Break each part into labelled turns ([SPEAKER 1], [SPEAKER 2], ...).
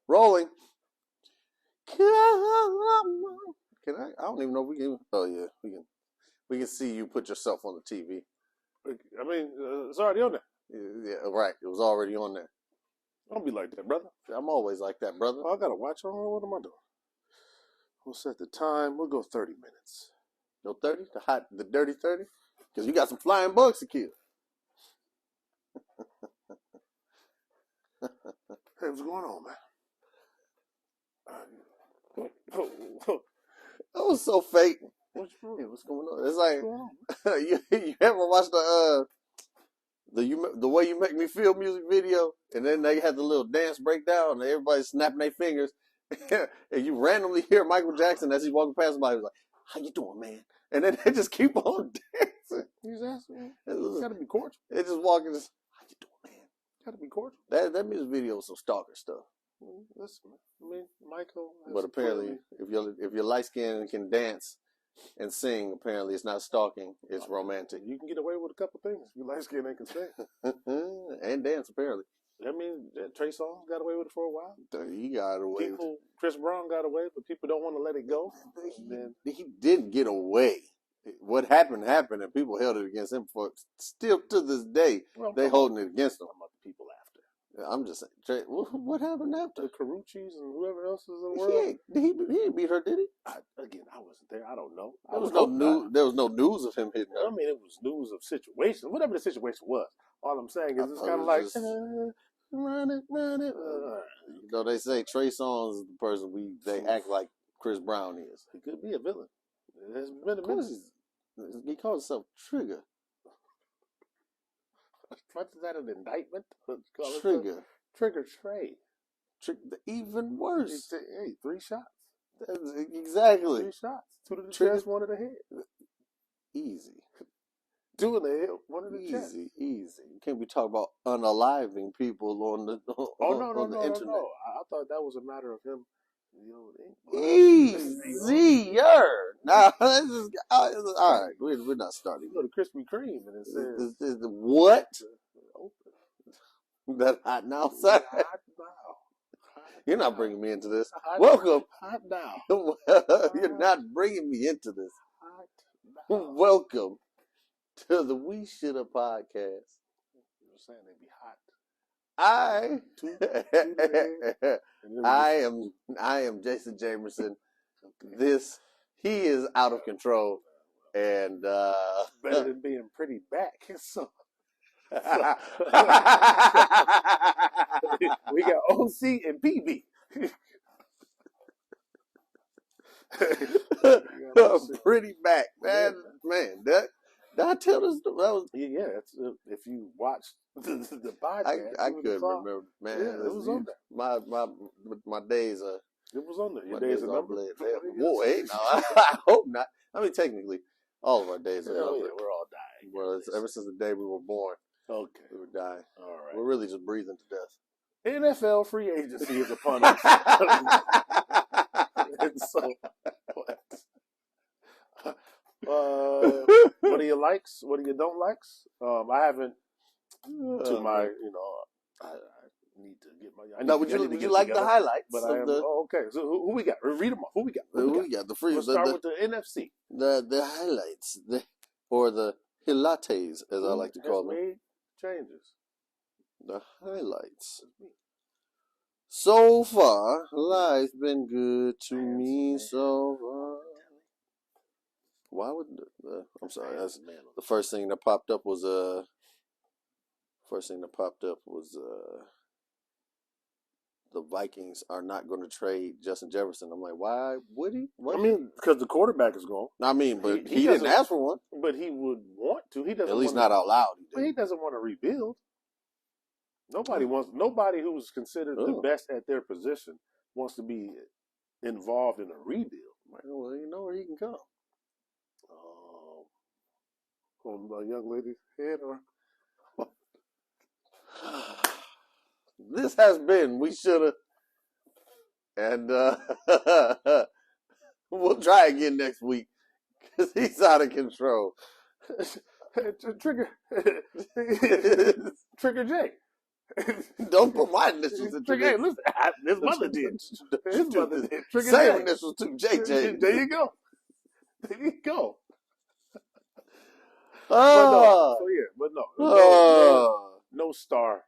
[SPEAKER 1] Rolling. Come on. Can I? I don't even know if we can. Oh yeah, we can. We can see you put yourself on the TV.
[SPEAKER 2] I mean, it's already on there.
[SPEAKER 1] Yeah, right. It was already on there.
[SPEAKER 2] Don't be like that, brother.
[SPEAKER 1] I'm always like that, brother.
[SPEAKER 2] Oh, I gotta watch on. What am I doing? We'll set the time. We'll go 30 minutes.
[SPEAKER 1] No 30? The dirty 30? Because you got some flying bugs to kill.
[SPEAKER 2] Hey, what's going on, man?
[SPEAKER 1] That was so fake.
[SPEAKER 2] What's
[SPEAKER 1] going on? It's like you ever watch the way you make me feel music video, and then they had the little dance breakdown, and everybody's snapping their fingers, and you randomly hear Michael Jackson as he's walking past somebody, he's like, "How you doing, man?" And then they just keep on dancing.
[SPEAKER 2] He's asking. It's gotta be cordial.
[SPEAKER 1] They just walking, just, "How you doing, man?"
[SPEAKER 2] Gotta be cordial.
[SPEAKER 1] That music video was some stalker stuff.
[SPEAKER 2] Listen, I mean, Michael.
[SPEAKER 1] But apparently, if you're light skinned and can dance and sing, apparently it's not stalking. It's romantic.
[SPEAKER 2] You can get away with a couple things if you light skinned and can sing
[SPEAKER 1] and dance. Apparently,
[SPEAKER 2] I mean, Trey Songz got away with it for a while.
[SPEAKER 1] He got away.
[SPEAKER 2] Chris Brown got away, but people don't want to let it go.
[SPEAKER 1] He did get away. What happened, and people held it against him for still to this day. Well, they holding it against him.
[SPEAKER 2] I'm about the people after.
[SPEAKER 1] I'm just saying, Trey, what happened after?
[SPEAKER 2] The Carucci's and whoever else is in the world.
[SPEAKER 1] He didn't beat her, did he?
[SPEAKER 2] I wasn't there. I don't know.
[SPEAKER 1] There was no news. There was no news of him hitting her.
[SPEAKER 2] I mean, it was news of situation, whatever the situation was. All I'm saying is it's kind of like run it.
[SPEAKER 1] You know, they say Trey Songz is the person they act like Chris Brown is.
[SPEAKER 2] He could be a villain. It has been a minute.
[SPEAKER 1] He calls himself Trigger.
[SPEAKER 2] What is that, an indictment?
[SPEAKER 1] Trigger.
[SPEAKER 2] Trigger Trey.
[SPEAKER 1] Even worse.
[SPEAKER 2] Hey, 3 shots.
[SPEAKER 1] Exactly.
[SPEAKER 2] 3 shots. 2 to the chest, 1 to the head.
[SPEAKER 1] Easy.
[SPEAKER 2] 2 in the head, 1 in the chest.
[SPEAKER 1] Easy. You can't be talking about unaliving people on the internet.
[SPEAKER 2] No. I thought that was a matter of him.
[SPEAKER 1] Easier. Now, all right. We're not starting.
[SPEAKER 2] You go to Krispy Kreme and it says
[SPEAKER 1] what? That hot now, sir.
[SPEAKER 2] Hot now.
[SPEAKER 1] You're not bringing me into this. Welcome.
[SPEAKER 2] Hot now.
[SPEAKER 1] You're not bringing me into this.
[SPEAKER 2] Hot now.
[SPEAKER 1] Welcome to the We Shoulda podcast.
[SPEAKER 2] You're saying they be hot.
[SPEAKER 1] I am Jason Jamerson. He is out of control, and
[SPEAKER 2] better than being pretty back. So we got OC and PB.
[SPEAKER 1] Pretty back, man. Did I tell this?
[SPEAKER 2] It's, if you watch the podcast,
[SPEAKER 1] I couldn't remember, man.
[SPEAKER 2] Yeah, it was on there.
[SPEAKER 1] My days are.
[SPEAKER 2] It was on there. Your days are numbered.
[SPEAKER 1] Whoa, hey, no, I hope not. I mean, technically, all of our days are numbered.
[SPEAKER 2] Yeah, we're all dying.
[SPEAKER 1] Well, ever since the day we were born,
[SPEAKER 2] okay,
[SPEAKER 1] we were dying.
[SPEAKER 2] All right,
[SPEAKER 1] we're really just breathing to death.
[SPEAKER 2] NFL free agency is upon us. And so, what are your likes? What are your don't likes? I haven't. To my, I need to get my.
[SPEAKER 1] Would you like the highlights?
[SPEAKER 2] But I am. Okay. So who we got? Read them off. Who we got?
[SPEAKER 1] Who we got? The free.
[SPEAKER 2] Let's start with the NFC.
[SPEAKER 1] The highlights, or the highlights, as I like to call them.
[SPEAKER 2] Made changes.
[SPEAKER 1] The highlights. So far, life's been good to me so far. Why would I'm sorry. That's the first thing that popped up was the Vikings are not going to trade Justin Jefferson. I'm like, why would he?
[SPEAKER 2] What? I mean, because the quarterback is gone.
[SPEAKER 1] I mean, but he didn't ask for one.
[SPEAKER 2] But he would want to. He doesn't.
[SPEAKER 1] At least not out loud.
[SPEAKER 2] But he doesn't want to rebuild. Nobody who's considered the best at their position wants to be involved in a rebuild.
[SPEAKER 1] Well, you know where he can come.
[SPEAKER 2] On a young lady's head, or
[SPEAKER 1] this has been We Shoulda, and we'll try again next week because he's out of control.
[SPEAKER 2] Trigger J.
[SPEAKER 1] Don't put my initials into
[SPEAKER 2] Trick A,
[SPEAKER 1] this.
[SPEAKER 2] listen, his mother did. His mother did. Trick A.
[SPEAKER 1] Same initials too, JJ.
[SPEAKER 2] There you go. There you go.
[SPEAKER 1] Ah,
[SPEAKER 2] But no,
[SPEAKER 1] ah.
[SPEAKER 2] no star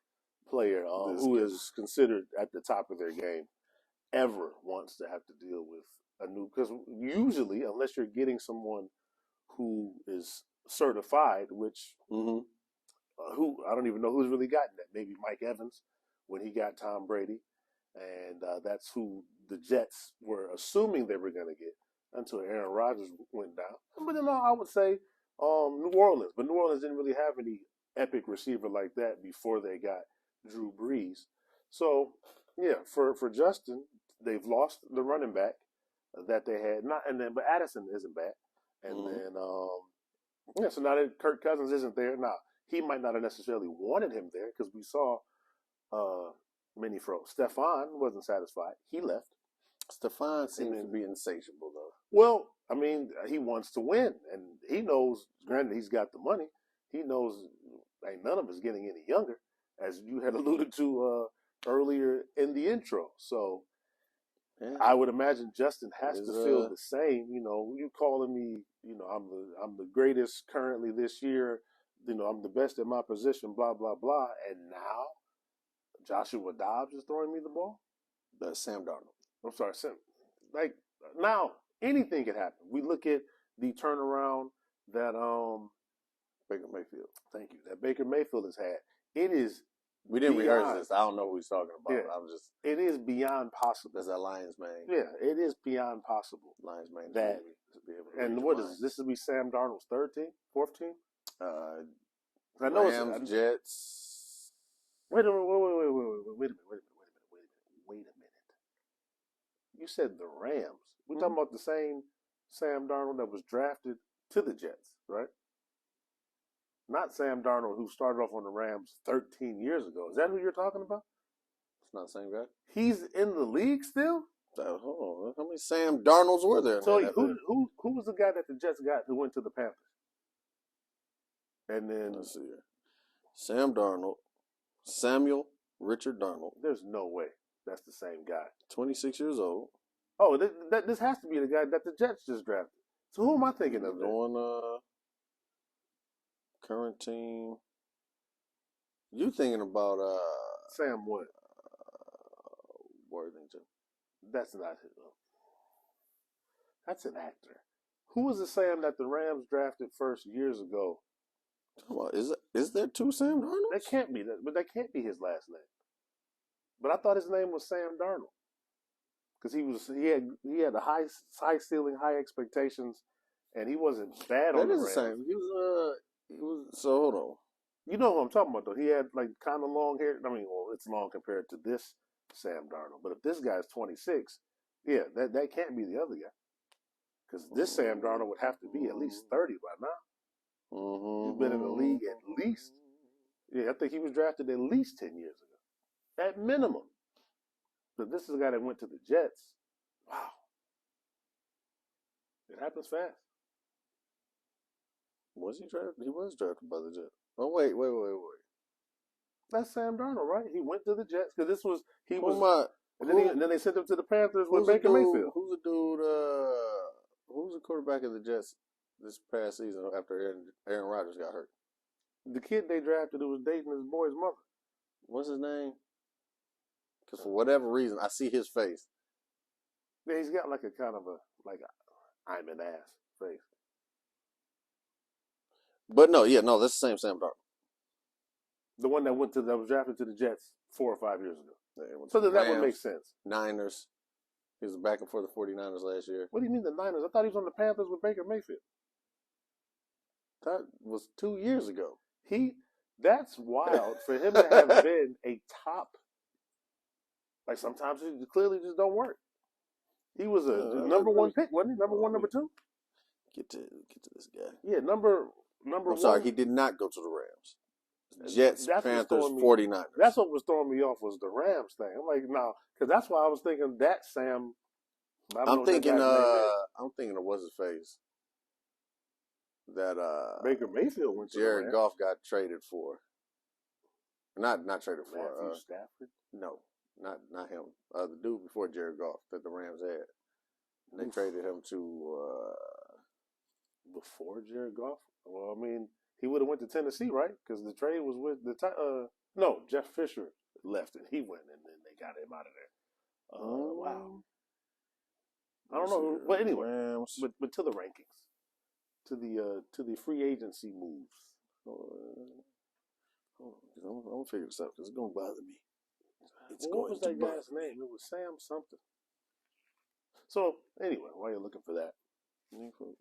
[SPEAKER 2] player who is considered at the top of their game ever wants to have to deal with a new, because usually, unless you're getting someone who is certified, which
[SPEAKER 1] Mhm.
[SPEAKER 2] who I don't even know who's really gotten that. Maybe Mike Evans when he got Tom Brady, and that's who the Jets were assuming they were going to get until Aaron Rodgers went down. But then I would say New Orleans, but New Orleans didn't really have any epic receiver like that before they got Drew Brees. So yeah, for Justin, they've lost the running back that they had. Not and then, but Addison isn't bad, and then yeah. So now that Kirk Cousins isn't there, now he might not have necessarily wanted him there because we saw Mini Fro. Stephon wasn't satisfied. He left.
[SPEAKER 1] Stephon seems to be insatiable, though.
[SPEAKER 2] Well, I mean, he wants to win, and he knows. Granted, he's got the money. He knows ain't none of us getting any younger, as you had alluded to earlier in the intro. So yeah. I would imagine Justin has to feel the same. You know, you calling me, you know, I'm the greatest currently this year. You know, I'm the best at my position. Blah blah blah. And now Joshua Dobbs is throwing me the ball.
[SPEAKER 1] That's Sam Darnold.
[SPEAKER 2] I'm sorry, Sam. Like now, anything could happen. We look at the turnaround that
[SPEAKER 1] Baker Mayfield.
[SPEAKER 2] Thank you. That Baker Mayfield has had. It is.
[SPEAKER 1] We didn't rehearse this. I don't know who he's talking about.
[SPEAKER 2] Yeah,
[SPEAKER 1] I'm just.
[SPEAKER 2] It is beyond possible.
[SPEAKER 1] That's that Lions man.
[SPEAKER 2] Yeah, it is beyond possible.
[SPEAKER 1] Lions man.
[SPEAKER 2] That
[SPEAKER 1] be able to
[SPEAKER 2] and what is this? Will be Sam Darnold's third team, fourth team.
[SPEAKER 1] I know Rams, Jets.
[SPEAKER 2] Wait a minute. You said the Rams. We're talking about the same Sam Darnold that was drafted to the Jets, right? Not Sam Darnold, who started off on the Rams 13 years ago. Is that who you're talking about?
[SPEAKER 1] It's not the same guy.
[SPEAKER 2] He's in the league still?
[SPEAKER 1] Hold on. How many Sam Darnolds were there?
[SPEAKER 2] So who was the guy that the Jets got who went to the Panthers? And then
[SPEAKER 1] let's see here. Sam Darnold, Samuel Richard Darnold.
[SPEAKER 2] There's no way that's the same guy.
[SPEAKER 1] 26 years old.
[SPEAKER 2] Oh, this has to be the guy that the Jets just drafted. So who am I thinking of?
[SPEAKER 1] Going current team. You thinking about
[SPEAKER 2] Sam what?
[SPEAKER 1] Worthington.
[SPEAKER 2] That's not him. That's an actor. Who was the Sam that the Rams drafted first years ago?
[SPEAKER 1] Is there two Sam Darnolds?
[SPEAKER 2] That can't be that, but that can't be his last name. But I thought his name was Sam Darnold because he had a high ceiling, high expectations, and he wasn't bad on the Rams.
[SPEAKER 1] That is the same. He was. So hold on.
[SPEAKER 2] You know who I'm talking about though. He had like kind of long hair. I mean, well, it's long compared to this Sam Darnold. But if this guy's 26, yeah, that can't be the other guy because this Sam Darnold would have to be at least 30 by now. He's been in the league at least. Yeah, I think he was drafted at least 10 years ago, at minimum. But this is a guy that went to the Jets. Wow, it happens fast.
[SPEAKER 1] Was he drafted? He was drafted by the Jets. Oh wait.
[SPEAKER 2] That's Sam Darnold, right? He went to the Jets because this was and then they sent him to the Panthers with Baker Mayfield.
[SPEAKER 1] Who's the dude? Who's the quarterback of the Jets this past season after Aaron Rodgers got hurt?
[SPEAKER 2] The kid they drafted who was dating his boy's mother.
[SPEAKER 1] What's his name? Because for whatever reason, I see his face.
[SPEAKER 2] Yeah, he's got like a kind of a I'm an ass face.
[SPEAKER 1] But no, that's the same Sam Darnold.
[SPEAKER 2] The one that was drafted to the Jets 4 or 5 years ago.
[SPEAKER 1] Yeah,
[SPEAKER 2] so that would make sense.
[SPEAKER 1] Niners. He was back and forth the 49ers last year.
[SPEAKER 2] What do you mean the Niners? I thought he was on the Panthers with Baker Mayfield.
[SPEAKER 1] That was 2 years ago.
[SPEAKER 2] That's wild for him to have been a top. Like sometimes it clearly just don't work. He was a number one pick, wasn't he? Number one, number two.
[SPEAKER 1] Get to this guy.
[SPEAKER 2] Yeah, number one.
[SPEAKER 1] Sorry, he did not go to the Rams. Jets, Panthers, 49ers.
[SPEAKER 2] That's what was throwing me off was the Rams thing. I'm like, no, because that's why I was thinking that Sam.
[SPEAKER 1] I'm thinking of what's his face. That
[SPEAKER 2] Baker Mayfield went to
[SPEAKER 1] Jared Goff got traded for. Not traded for
[SPEAKER 2] Matthew Stafford.
[SPEAKER 1] no, not him. The dude before Jared Goff that the Rams had. They traded him to
[SPEAKER 2] before Jared Goff. Well, I mean, he would have went to Tennessee, right? Because the trade was with the no, Jeff Fisher left and he went, and then they got him out of there. Wow. I don't know, but anyway, but to the rankings, to the free agency moves.
[SPEAKER 1] I'm gonna figure this out because it's gonna bother me.
[SPEAKER 2] What was that guy's name? It was Sam something. So anyway, while you're looking for that,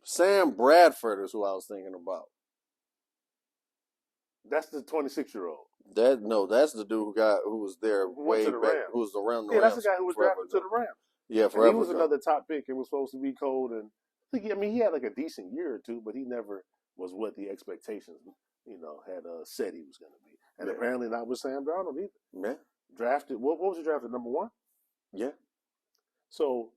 [SPEAKER 1] Sam Bradford is who I was thinking about.
[SPEAKER 2] That's the 26-year-old.
[SPEAKER 1] That's the dude who was there way back, who was around the Rams.
[SPEAKER 2] That's the guy who was drafted to the Rams.
[SPEAKER 1] Yeah, forever.
[SPEAKER 2] He was another top pick and was supposed to be cold, and I mean, he had like a decent year or two, but he never was what the expectations, had said he was going to be. And apparently not with Sam Darnold either.
[SPEAKER 1] Yeah.
[SPEAKER 2] Drafted, what was he drafted, number 1?
[SPEAKER 1] Yeah.
[SPEAKER 2] So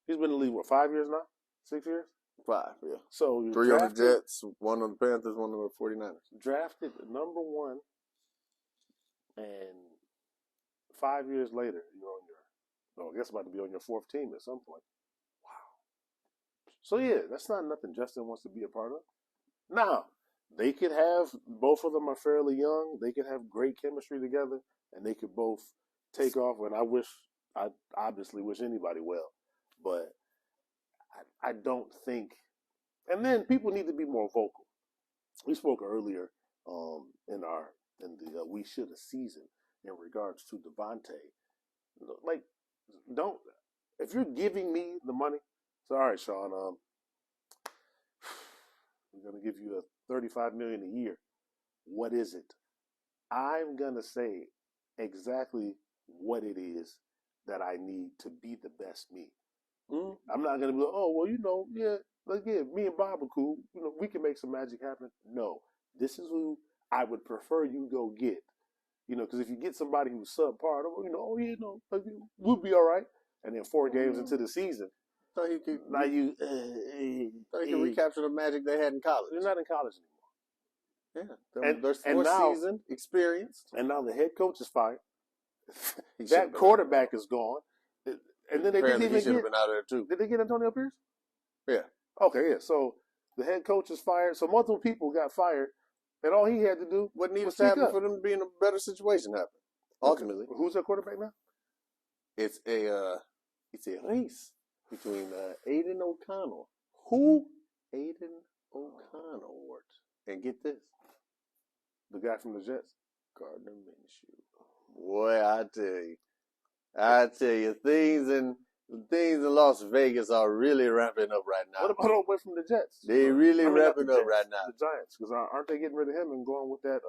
[SPEAKER 2] he's been in the league, 5 years now? 6 years?
[SPEAKER 1] 5, yeah.
[SPEAKER 2] So
[SPEAKER 1] 3 on the Jets, 1 on the Panthers, 1 on the 49ers.
[SPEAKER 2] Drafted number 1, and 5 years later, you're on I guess about to be on your 4th team at some point. Wow. So yeah, that's not nothing Justin wants to be a part of. Now, they could have, both of them are fairly young, they could have great chemistry together, and they could both take off, and I obviously wish anybody well, but I don't think, and then people need to be more vocal. We spoke earlier in the We Should Have season in regards to Devontae. Like, if you're giving me the money, so all right, Sean, we're going to give you $35 million a year. What is it? I'm going to say exactly what it is that I need to be the best me. I'm not going to be like, oh, well, me and Bob are cool. We can make some magic happen. No, this is who I would prefer you go get. Because if you get somebody who's subpar, we'll be all right. And then 4 games into the season,
[SPEAKER 1] thought he could recapture the magic they had in college.
[SPEAKER 2] They're not in college
[SPEAKER 1] anymore. Yeah, they're 4 seasoned, experienced.
[SPEAKER 2] And now the head coach is fired. That quarterback is gone. And then they didn't even
[SPEAKER 1] should have been out of there too.
[SPEAKER 2] Did they get Antonio Pierce?
[SPEAKER 1] Yeah.
[SPEAKER 2] Okay, yeah. So the head coach is fired. So multiple people got fired. And all he had to do
[SPEAKER 1] what needed to happen for them to be in a better situation happen. Ultimately.
[SPEAKER 2] Okay. Who's their quarterback now?
[SPEAKER 1] It's a race between Aiden O'Connell.
[SPEAKER 2] Who?
[SPEAKER 1] Aiden O'Connell. And get this.
[SPEAKER 2] The guy from the Jets.
[SPEAKER 1] Gardner Minshew. Boy, I tell you, things in Las Vegas are really ramping up right now.
[SPEAKER 2] What about away from the Jets?
[SPEAKER 1] They really ramping up right now.
[SPEAKER 2] The Giants, because aren't they getting rid of him and going with that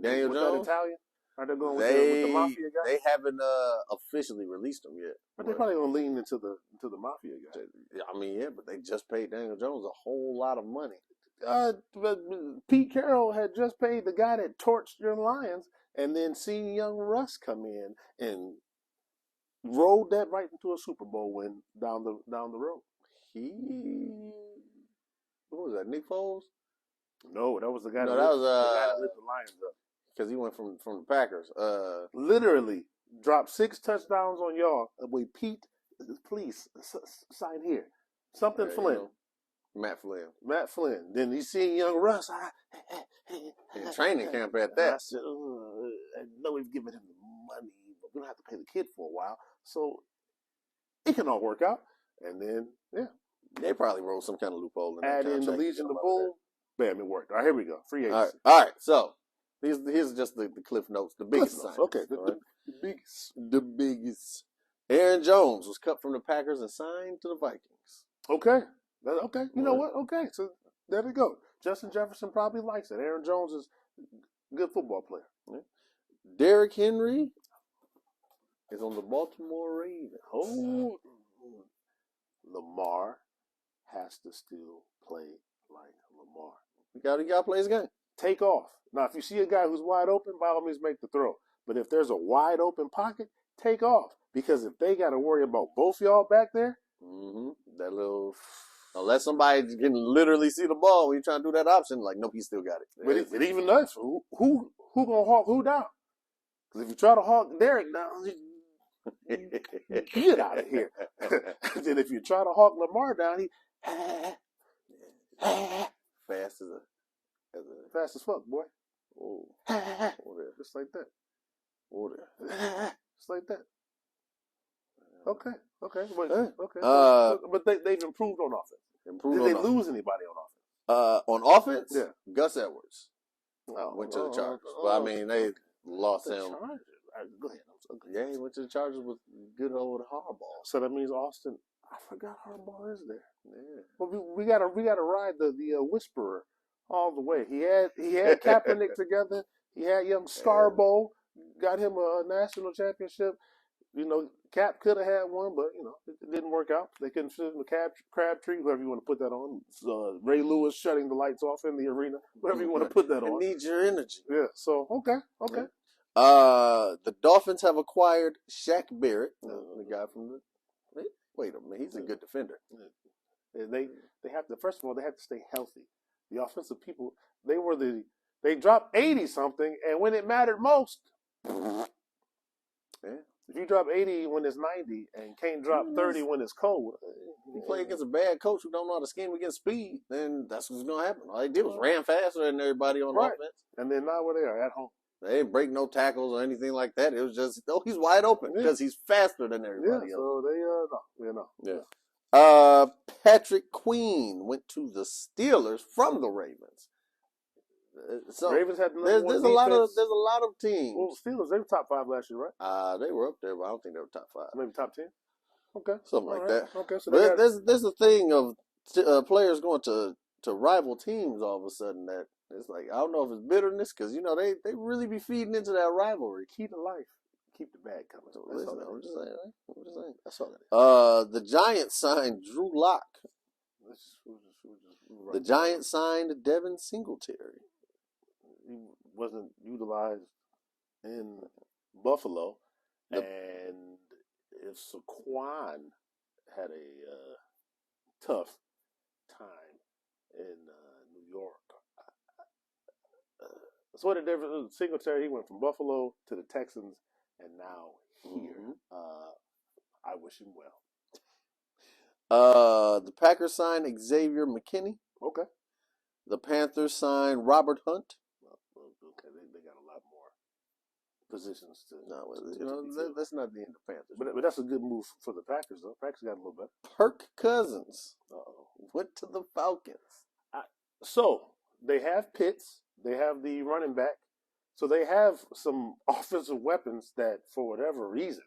[SPEAKER 1] Daniel Jones?
[SPEAKER 2] That Italian? Aren't they going with the Mafia guy?
[SPEAKER 1] They haven't officially released him yet.
[SPEAKER 2] But they're probably gonna lean into the Mafia guy.
[SPEAKER 1] I mean, yeah, but they just paid Daniel Jones a whole lot of money.
[SPEAKER 2] Pete Carroll had just paid the guy that torched your Lions, and then seen young Russ come in and rode that right into a Super Bowl win down the road.
[SPEAKER 1] What was that? Nick Foles?
[SPEAKER 2] No, that was the guy.
[SPEAKER 1] No,
[SPEAKER 2] that
[SPEAKER 1] was
[SPEAKER 2] the guy that lit the Lions up
[SPEAKER 1] because he went from the Packers.
[SPEAKER 2] Literally dropped 6 touchdowns on y'all. Wait, Pete, please sign here. Something Flynn.
[SPEAKER 1] Matt Flynn.
[SPEAKER 2] Matt Flynn. Then he seen young Russ.
[SPEAKER 1] In training camp at that.
[SPEAKER 2] I said, I know we've given him the money, but we don't have to pay the kid for a while. So it can all work out. And then, yeah.
[SPEAKER 1] They probably rolled some kind of loophole in
[SPEAKER 2] add in the Legion of Boom. Bam, it worked. All right, here we go. Free agency.
[SPEAKER 1] All right. So here's just the cliff notes. The biggest sign.
[SPEAKER 2] Okay. The biggest.
[SPEAKER 1] Aaron Jones was cut from the Packers and signed to the Vikings.
[SPEAKER 2] Okay. Okay. You know what? Okay. So there we go. Justin Jefferson probably likes it. Aaron Jones is a good football player.
[SPEAKER 1] Yeah. Derrick Henry is on the Baltimore Ravens.
[SPEAKER 2] Oh, Lamar has to still play like Lamar.
[SPEAKER 1] You gotta play his game.
[SPEAKER 2] Take off. Now, if you see a guy who's wide open, by all means make the throw. But if there's a wide open pocket, take off. Because if they got to worry about both y'all back there,
[SPEAKER 1] that little, unless somebody can literally see the ball when you're trying to do that option, like, nope, he still got it.
[SPEAKER 2] But even nuts. Who gonna hawk who down? Because if you try to hawk Derek down, get out of here. And then if you try to hawk Lamar down, he
[SPEAKER 1] fast as
[SPEAKER 2] fast as fuck, boy.
[SPEAKER 1] oh,
[SPEAKER 2] Just like that.
[SPEAKER 1] order.
[SPEAKER 2] Just like that. Okay. Wait,
[SPEAKER 1] Hey.
[SPEAKER 2] okay.
[SPEAKER 1] Uh,
[SPEAKER 2] But they've improved on offense.
[SPEAKER 1] Improved
[SPEAKER 2] Did they
[SPEAKER 1] on
[SPEAKER 2] lose anybody on offense?
[SPEAKER 1] on offense.
[SPEAKER 2] Yeah.
[SPEAKER 1] Gus Edwards went to the Chargers, but I mean they lost
[SPEAKER 2] The
[SPEAKER 1] him.
[SPEAKER 2] Chargers. All right, go ahead.
[SPEAKER 1] Yeah, he went to the Chargers with good old Harbaugh.
[SPEAKER 2] So that means Austin. I forgot Harbaugh is there.
[SPEAKER 1] Yeah.
[SPEAKER 2] Well, we gotta ride the whisperer all the way. He had Kaepernick together. He had young Scarborough. Got him a national championship. You know, Cap could have had one, but you know it didn't work out. They couldn't fit in the Crabtree, whoever you want to put that on. Ray Lewis shutting the lights off in the arena, whatever you want to put that
[SPEAKER 1] It
[SPEAKER 2] on.
[SPEAKER 1] needs your energy.
[SPEAKER 2] Yeah. So okay.
[SPEAKER 1] Yeah. The Dolphins have acquired Shaq Barrett, the guy from the. Wait a minute, he's a good defender.
[SPEAKER 2] And they have to, first of all, they have to stay healthy. The offensive people, they dropped 80 something, and when it mattered most,
[SPEAKER 1] Yeah.
[SPEAKER 2] if you drop 80 when it's 90 and can't drop 30 when it's cold,
[SPEAKER 1] You play against a bad coach who don't know how to scheme against speed, then that's what's gonna happen. All they did was ran faster than everybody on offense.
[SPEAKER 2] And then now where they are at home.
[SPEAKER 1] They didn't break no tackles or anything like that. It was just, he's wide open because he's faster than everybody else.
[SPEAKER 2] So they no.
[SPEAKER 1] Yeah. Patrick Queen went to the Steelers from the Ravens. So
[SPEAKER 2] Ravens had
[SPEAKER 1] there's a lot of teams.
[SPEAKER 2] Well, Steelers, they were top 5 last year, right?
[SPEAKER 1] They were up there, but I don't think they were top 5.
[SPEAKER 2] Maybe top 10. Okay,
[SPEAKER 1] something like that.
[SPEAKER 2] Okay, so
[SPEAKER 1] but there's a thing of players going to rival teams all of a sudden that it's like I don't know if it's bitterness because you know they really be feeding into that rivalry.
[SPEAKER 2] Key to life. Keep the bag coming.
[SPEAKER 1] So listen, I'm just saying. That's all that is. The Giants signed Drew Lock. The Giants signed Devin Singletary.
[SPEAKER 2] He wasn't utilized in Buffalo, and if Saquon had a tough time in New York. So what a difference. Singletary, he went from Buffalo to the Texans, and now here.
[SPEAKER 1] Mm-hmm.
[SPEAKER 2] I wish him well.
[SPEAKER 1] The Packers signed Xavier McKinney.
[SPEAKER 2] Okay.
[SPEAKER 1] The Panthers signed Robert Hunt.
[SPEAKER 2] Okay, they got a lot more positions to.
[SPEAKER 1] No, that's not the end of Panthers.
[SPEAKER 2] But that's a good move for the Packers, though. Packers got a little better.
[SPEAKER 1] Kirk Cousins went to the Falcons.
[SPEAKER 2] So they have Pitts. They have the running back. So they have some offensive weapons that, for whatever reason,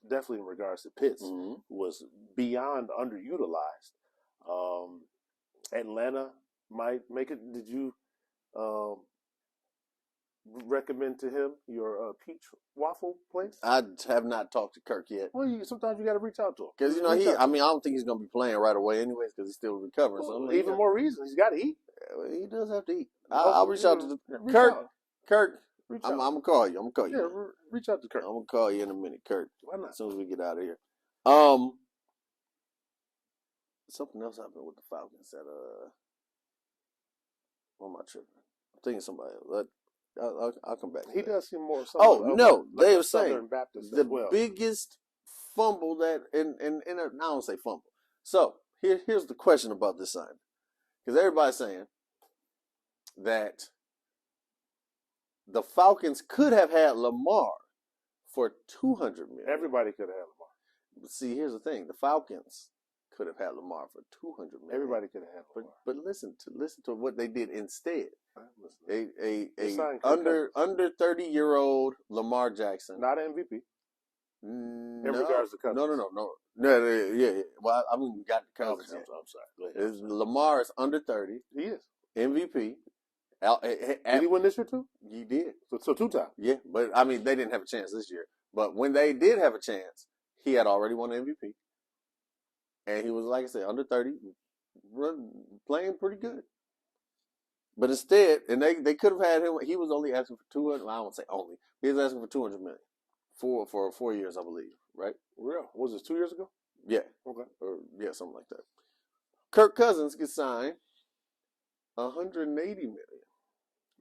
[SPEAKER 2] definitely in regards to Pitts, was beyond underutilized. Atlanta might make it. Did you recommend to him your peach waffle place?
[SPEAKER 1] I have not talked to Kirk yet.
[SPEAKER 2] Well, sometimes you got to reach out to him
[SPEAKER 1] because you know I don't think he's going to be playing right away anyways because he's still recovering.
[SPEAKER 2] Well,
[SPEAKER 1] so
[SPEAKER 2] even more reason he's got to eat.
[SPEAKER 1] He does have to eat. I'll reach out to Kirk. Kirk, I'm gonna call you.
[SPEAKER 2] Yeah, reach out to Kirk.
[SPEAKER 1] I'm gonna call you in a minute, Kirk.
[SPEAKER 2] Why not?
[SPEAKER 1] As soon as we get out of here. Something else happened with the Falcons that what am I tripping? I'm thinking somebody else. I'll come back.
[SPEAKER 2] He does seem more.
[SPEAKER 1] They were saying
[SPEAKER 2] Baptist
[SPEAKER 1] the biggest fumble that and I don't say fumble. So here's the question about this sign, because everybody's saying that the Falcons could have had Lamar for $200 million.
[SPEAKER 2] Everybody could have had Lamar.
[SPEAKER 1] But see, here's the thing: the Falcons could have had Lamar for $200 million.
[SPEAKER 2] Everybody could have had Lamar.
[SPEAKER 1] But listen to what they did instead. A
[SPEAKER 2] under
[SPEAKER 1] 30-year-old Lamar Jackson,
[SPEAKER 2] not an MVP.
[SPEAKER 1] In
[SPEAKER 2] regards to Cousins.
[SPEAKER 1] No. Yeah. Well, I mean, we got the Cousins.
[SPEAKER 2] Okay, I'm sorry. Go ahead.
[SPEAKER 1] Lamar is under 30.
[SPEAKER 2] He is
[SPEAKER 1] MVP.
[SPEAKER 2] Did he win this year too?
[SPEAKER 1] He did.
[SPEAKER 2] So 2 times.
[SPEAKER 1] Yeah, but I mean, they didn't have a chance this year. But when they did have a chance, he had already won MVP, and he was, like I said, under 30, playing pretty good. But instead, and they could have had him. He was only asking for 200. I won't say only. He was asking for $200 million for 4 years, I believe. Right?
[SPEAKER 2] Real? Was this 2 years ago?
[SPEAKER 1] Yeah.
[SPEAKER 2] Okay.
[SPEAKER 1] Or yeah, something like that. Kirk Cousins gets signed $180 million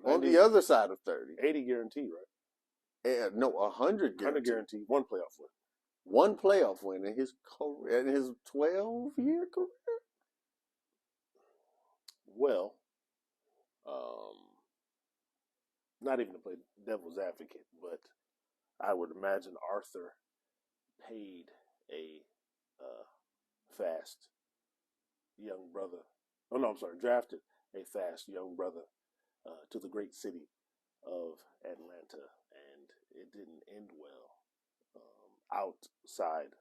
[SPEAKER 1] on the other side of 30.
[SPEAKER 2] 80 guaranteed, right?
[SPEAKER 1] No, 100
[SPEAKER 2] 100
[SPEAKER 1] guaranteed.
[SPEAKER 2] guaranteed, one playoff win.
[SPEAKER 1] One playoff win in his 12-year career.
[SPEAKER 2] Well, not even to play devil's advocate, but I would imagine Arthur paid a fast young brother. Oh no, I'm sorry, drafted a fast young brother to the great city of Atlanta, and it didn't end well outside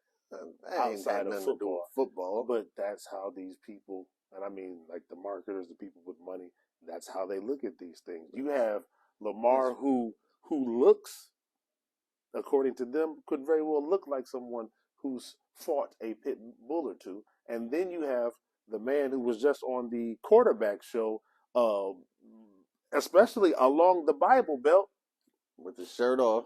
[SPEAKER 1] Outside
[SPEAKER 2] of
[SPEAKER 1] nothing to do with football.
[SPEAKER 2] But that's how these people, and I mean like the marketers, the people with money, that's how they look at these things. You have Lamar who looks, according to them, could very well look like someone who's fought a pit bull or two. And then you have the man who was just on the quarterback show, especially along the Bible Belt,
[SPEAKER 1] with his shirt off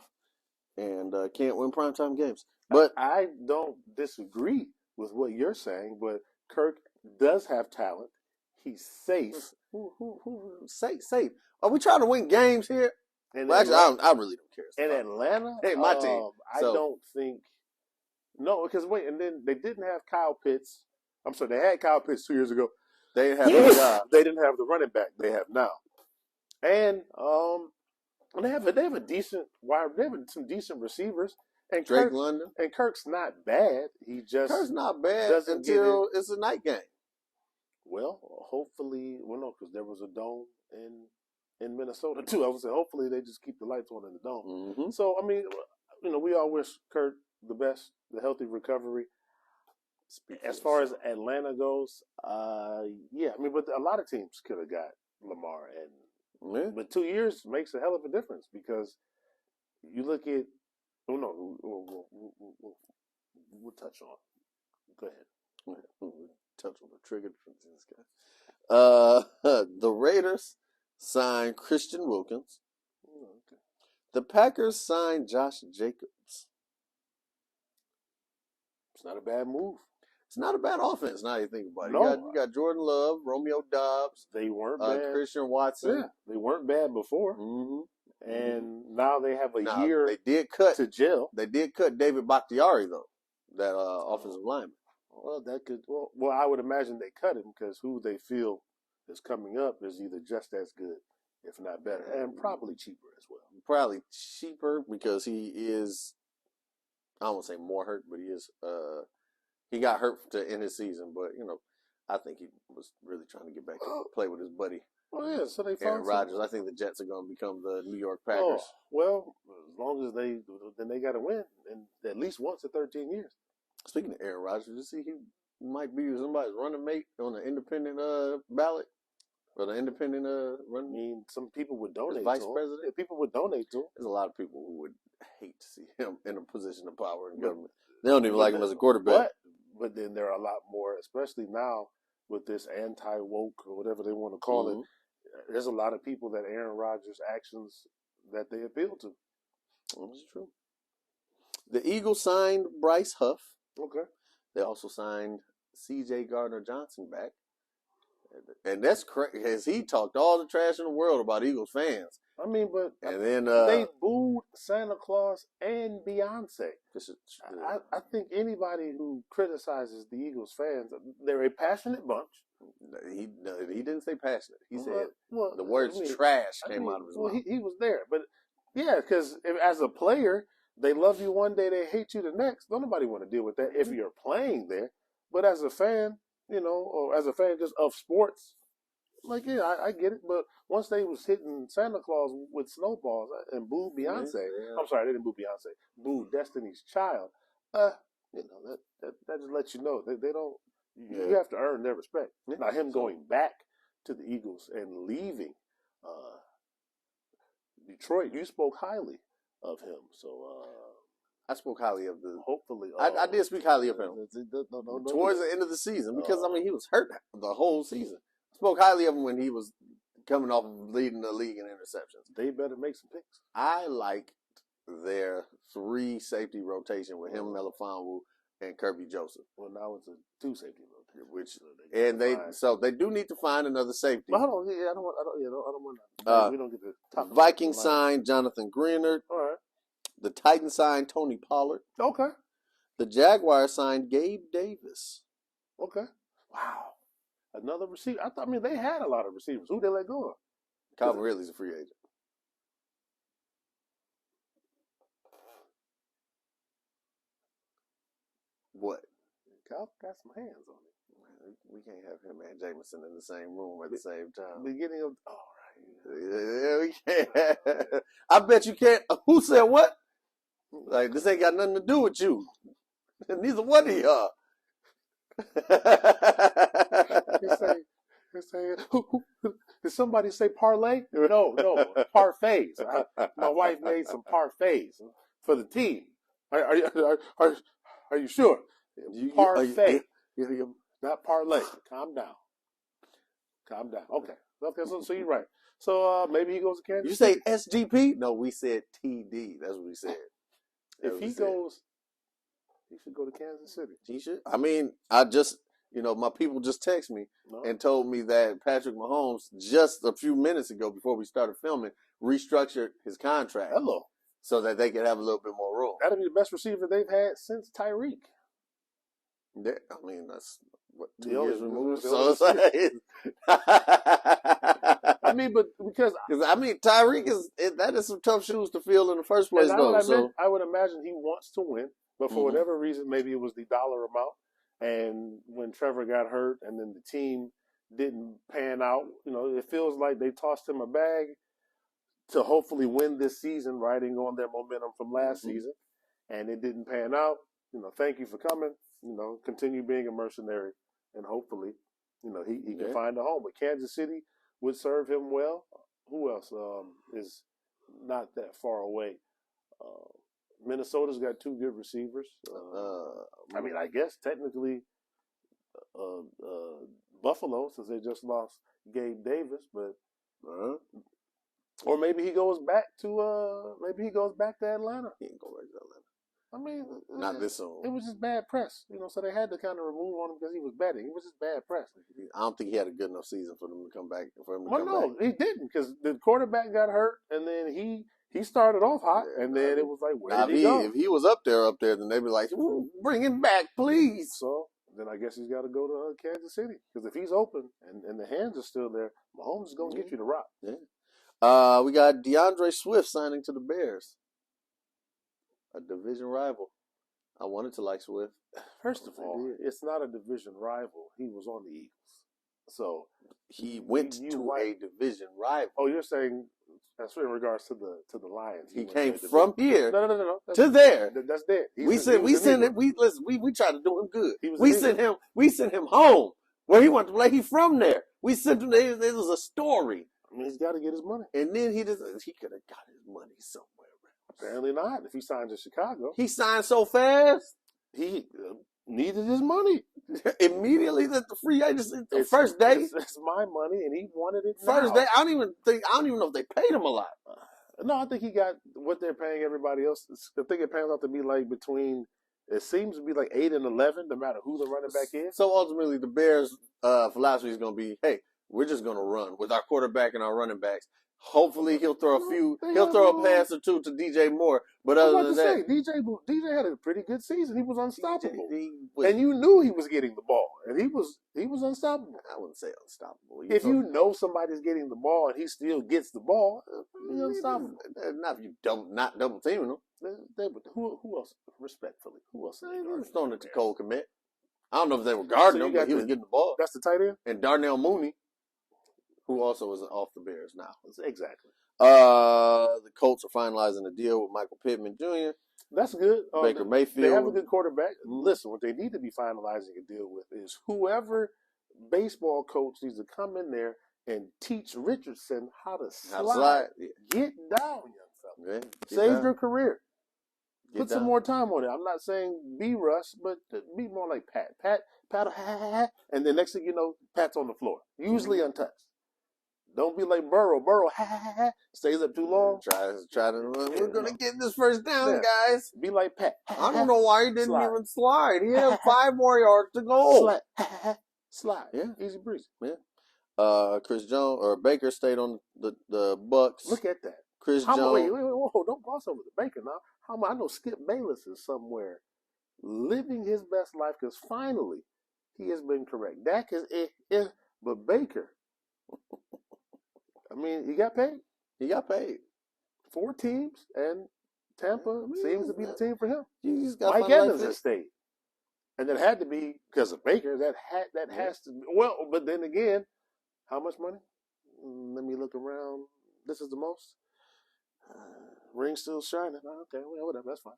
[SPEAKER 1] and can't win primetime games. But
[SPEAKER 2] I don't disagree with what you're saying, but Kirk does have talent. He's safe.
[SPEAKER 1] Safe. Are we trying to win games here?
[SPEAKER 2] And
[SPEAKER 1] well, actually, I really don't care.
[SPEAKER 2] In Atlanta,
[SPEAKER 1] hey, my team.
[SPEAKER 2] I don't think. No, because wait, and then they didn't have Kyle Pitts. I'm sorry, they had Kyle Pitts 2 years ago. They didn't have they didn't have the running back they have now, and they have a decent wide. They have some decent receivers. And
[SPEAKER 1] Drake London.
[SPEAKER 2] And Kirk's not bad.
[SPEAKER 1] Kirk's not bad until it's a night game.
[SPEAKER 2] Well, hopefully, no, because there was a dome in Minnesota too. I would say hopefully they just keep the lights on in the dome.
[SPEAKER 1] Mm-hmm.
[SPEAKER 2] So I mean, we all wish Kirk the best, the healthy recovery. As far as Atlanta goes, yeah, I mean, but a lot of teams could have got Lamar, but 2 years makes a hell of a difference because you look at. Oh no, we'll touch on. Go ahead.
[SPEAKER 1] We'll touch on the trigger from this guy. The Raiders signed Christian Wilkins.
[SPEAKER 2] Oh, okay.
[SPEAKER 1] The Packers signed Josh Jacobs.
[SPEAKER 2] It's not a bad move.
[SPEAKER 1] It's not a bad offense. Now you think about it. No. You got Jordan Love, Romeo Doubs.
[SPEAKER 2] They weren't bad.
[SPEAKER 1] Christian Watson.
[SPEAKER 2] Yeah, they weren't bad before.
[SPEAKER 1] Mm-hmm.
[SPEAKER 2] And now they have a year.
[SPEAKER 1] They did cut
[SPEAKER 2] to jail.
[SPEAKER 1] They did cut David Bakhtiari though, that offensive lineman.
[SPEAKER 2] Well, that could. Well, I would imagine they cut him because who they feel is coming up is either just as good, if not better, and probably cheaper as well.
[SPEAKER 1] Probably cheaper because he is. I won't say more hurt, but he is. He got hurt to end his season, but I think he was really trying to get back to play with his buddy.
[SPEAKER 2] Oh yeah, so they
[SPEAKER 1] Aaron Rodgers. I think the Jets are going to become the New York Packers.
[SPEAKER 2] Oh, well, as long as they got to win, and at least once in 13 years.
[SPEAKER 1] Speaking of Aaron Rodgers, you see he might be somebody's running mate on the independent ballot or the independent run.
[SPEAKER 2] I mean, some people would donate.
[SPEAKER 1] Vice president.
[SPEAKER 2] Yeah, people would donate to him.
[SPEAKER 1] There's a lot of people who would hate to see him in a position of power in government. They don't even like him as a quarterback.
[SPEAKER 2] But then there are a lot more, especially now with this anti-woke or whatever they want to call it. There's a lot of people that Aaron Rodgers' actions that they appeal to.
[SPEAKER 1] That's true. The Eagles signed Bryce Huff.
[SPEAKER 2] Okay.
[SPEAKER 1] They also signed C.J. Gardner-Johnson back. And that's crazy, because he talked all the trash in the world about Eagles fans.
[SPEAKER 2] I mean, but
[SPEAKER 1] and then
[SPEAKER 2] they booed Santa Claus and Beyonce. I think anybody who criticizes the Eagles fans, they're a passionate bunch.
[SPEAKER 1] He didn't say passionate. He said the words trash came out of his mouth.
[SPEAKER 2] He was there. But, yeah, because as a player, they love you one day, they hate you the next. Don't nobody want to deal with that if you're playing there. But as a fan, or as a fan just of sports, like, yeah, I get it. But once they was hitting Santa Claus with snowballs and booed Beyonce, I'm sorry, they didn't boo Beyonce, booed Destiny's Child, that just lets you know they don't. You have to earn their respect. Now, him going back to the Eagles and leaving Detroit, you spoke highly of him. So
[SPEAKER 1] I spoke highly of the.
[SPEAKER 2] Hopefully,
[SPEAKER 1] I did speak highly of him towards the end of the season because he was hurt the whole season. I spoke highly of him when he was coming off of leading the league in interceptions.
[SPEAKER 2] They better make some picks.
[SPEAKER 1] I liked their 3 safety rotation with him, Melifonwu, and Kirby Joseph.
[SPEAKER 2] Well, now it's a 2 safety
[SPEAKER 1] rotation, they do need to find another safety.
[SPEAKER 2] But hold on, I don't want. We don't get to talk.
[SPEAKER 1] Vikings signed Jonathan Greenard.
[SPEAKER 2] All right.
[SPEAKER 1] The Titans signed Tony Pollard.
[SPEAKER 2] Okay.
[SPEAKER 1] The Jaguars signed Gabe Davis.
[SPEAKER 2] Okay. Wow. Another receiver. I mean, they had a lot of receivers. Who they let go of?
[SPEAKER 1] Calvin Ridley's a free agent. What?
[SPEAKER 2] Calvin got some hands on it.
[SPEAKER 1] We can't have him and Jameson in the same room at the same time.
[SPEAKER 2] Beginning of
[SPEAKER 1] Yeah, we can't. I bet you can't. Who said what? Like, this ain't got nothing to do with you. Neither one of y'all.
[SPEAKER 2] Did somebody say parlay? No, parfaits. My wife made some parfaits for the team. Are you sure? Parfait, not parlay. Calm down. Okay. So you're right. So maybe he goes to Kansas.
[SPEAKER 1] You say SGP? No, we said TD. That's what we said.
[SPEAKER 2] If he goes, he should go to Kansas City.
[SPEAKER 1] He should. I mean, I just, my people just text me and told me that Patrick Mahomes, just a few minutes ago before we started filming, restructured his contract.
[SPEAKER 2] Hello.
[SPEAKER 1] So that they could have a little bit more room.
[SPEAKER 2] That'll be the best receiver they've had since Tyreek.
[SPEAKER 1] Yeah, I mean, that's what, 2
[SPEAKER 2] The
[SPEAKER 1] years
[SPEAKER 2] only-
[SPEAKER 1] removed.
[SPEAKER 2] the
[SPEAKER 1] So
[SPEAKER 2] only-
[SPEAKER 1] it's like,
[SPEAKER 2] I mean, but because
[SPEAKER 1] Tyreek that is some tough shoes to fill in the first place, though.
[SPEAKER 2] I would imagine he wants to win, but for
[SPEAKER 1] Mhm.
[SPEAKER 2] whatever reason, maybe it was the dollar amount. And when Trevor got hurt, and then the team didn't pan out, it feels like they tossed him a bag to hopefully win this season, riding on their momentum from last season, and it didn't pan out. Thank you for coming. Continue being a mercenary, and hopefully, he can find a home. But Kansas City would serve him well. Who else is not that far away? Minnesota's got two good receivers. I mean, I guess technically Buffalo, since they just lost Gabe Davis, but or maybe he goes back to Atlanta.
[SPEAKER 1] He ain't going back to Atlanta.
[SPEAKER 2] I mean,
[SPEAKER 1] Not this soon.
[SPEAKER 2] It was just bad press, so they had to kind of remove on him because he was betting. He was just bad press.
[SPEAKER 1] I don't think he had a good enough season for them to come back.
[SPEAKER 2] No, he didn't, because the quarterback got hurt, and then he started off hot, and then it was like, where did he go?
[SPEAKER 1] If he was up there, then they'd be like, bring him back, please.
[SPEAKER 2] So then I guess he's got to go to Kansas City, because if he's open and the hands are still there, Mahomes is going to get you the rock.
[SPEAKER 1] Yeah. We got DeAndre Swift signing to the Bears. A division rival. I wanted to like Swift.
[SPEAKER 2] First of all, it's not a division rival. He was on the Eagles. So
[SPEAKER 1] he went to a division rival.
[SPEAKER 2] Oh, you're saying that's in regards to the Lions.
[SPEAKER 1] He came from here
[SPEAKER 2] no.
[SPEAKER 1] to there.
[SPEAKER 2] That's dead.
[SPEAKER 1] We tried to do him good. We sent him home where he wanted to play. He from there. We sent him there. It was a story.
[SPEAKER 2] I mean, he's got to get his money.
[SPEAKER 1] And then he could have got his money somewhere.
[SPEAKER 2] Apparently not. If he signs in Chicago,
[SPEAKER 1] he signed so fast.
[SPEAKER 2] He needed his money
[SPEAKER 1] immediately. That the free agency, the first day,
[SPEAKER 2] it's my money, and he wanted it
[SPEAKER 1] first day. I don't even know if they paid him a lot.
[SPEAKER 2] No, I think he got what they're paying everybody else. I think it pans out to be like between. It seems to be like 8 and 11, no matter who the running back is.
[SPEAKER 1] So ultimately, the Bears' philosophy is going to be, hey, we're just going to run with our quarterback and our running backs. Hopefully he'll throw a pass or two to DJ Moore. But other than that,
[SPEAKER 2] DJ had a pretty good season. He was unstoppable, and you knew he was getting the ball, and he was unstoppable.
[SPEAKER 1] I wouldn't say unstoppable.
[SPEAKER 2] If you know somebody's getting the ball and he still gets the ball, he's unstoppable.
[SPEAKER 1] Not if you not double teaming him.
[SPEAKER 2] Who else? Respectfully, who else?
[SPEAKER 1] He was throwing it to Cole Kmet. I don't know if they were guarding him, but he was getting the ball.
[SPEAKER 2] That's the tight end,
[SPEAKER 1] and Darnell Mooney, who also is off the Bears now.
[SPEAKER 2] Exactly.
[SPEAKER 1] The Colts are finalizing a deal with Michael Pittman Jr.
[SPEAKER 2] That's good.
[SPEAKER 1] Baker Mayfield.
[SPEAKER 2] They have a good quarterback. Listen, what they need to be finalizing a deal with is whoever baseball coach needs to come in there and teach Richardson how to slide. Get down, young fella. Save your career. Put some more time on it. I'm not saying be Russ, but be more like Pat. Pat, and then next thing you know, Pat's on the floor, usually untouched. Don't be like Burrow. Burrow stays up too long.
[SPEAKER 1] Try to run. We're gonna get this first down, guys.
[SPEAKER 2] Be like Pat.
[SPEAKER 1] I don't know why he didn't even slide. He had 5 more yards to go.
[SPEAKER 2] Slide.
[SPEAKER 1] Yeah,
[SPEAKER 2] easy breezy.
[SPEAKER 1] Yeah. Chris Jones or Baker stayed on the Bucks.
[SPEAKER 2] Look at that.
[SPEAKER 1] Chris Jones.
[SPEAKER 2] Wait, whoa, don't gloss over the Baker now. I know Skip Bayless is somewhere living his best life because finally he has been correct. Dak is but Baker, I mean, he got paid.
[SPEAKER 1] He got paid.
[SPEAKER 2] 4 teams, and Tampa seems to be the team for him.
[SPEAKER 1] You just got
[SPEAKER 2] Mike Evans has stayed. And it had to be because of Baker. That has to be. Well, but then again, how much money? Let me look around. This is the most. Ring still shining. Okay, well, whatever. That's fine.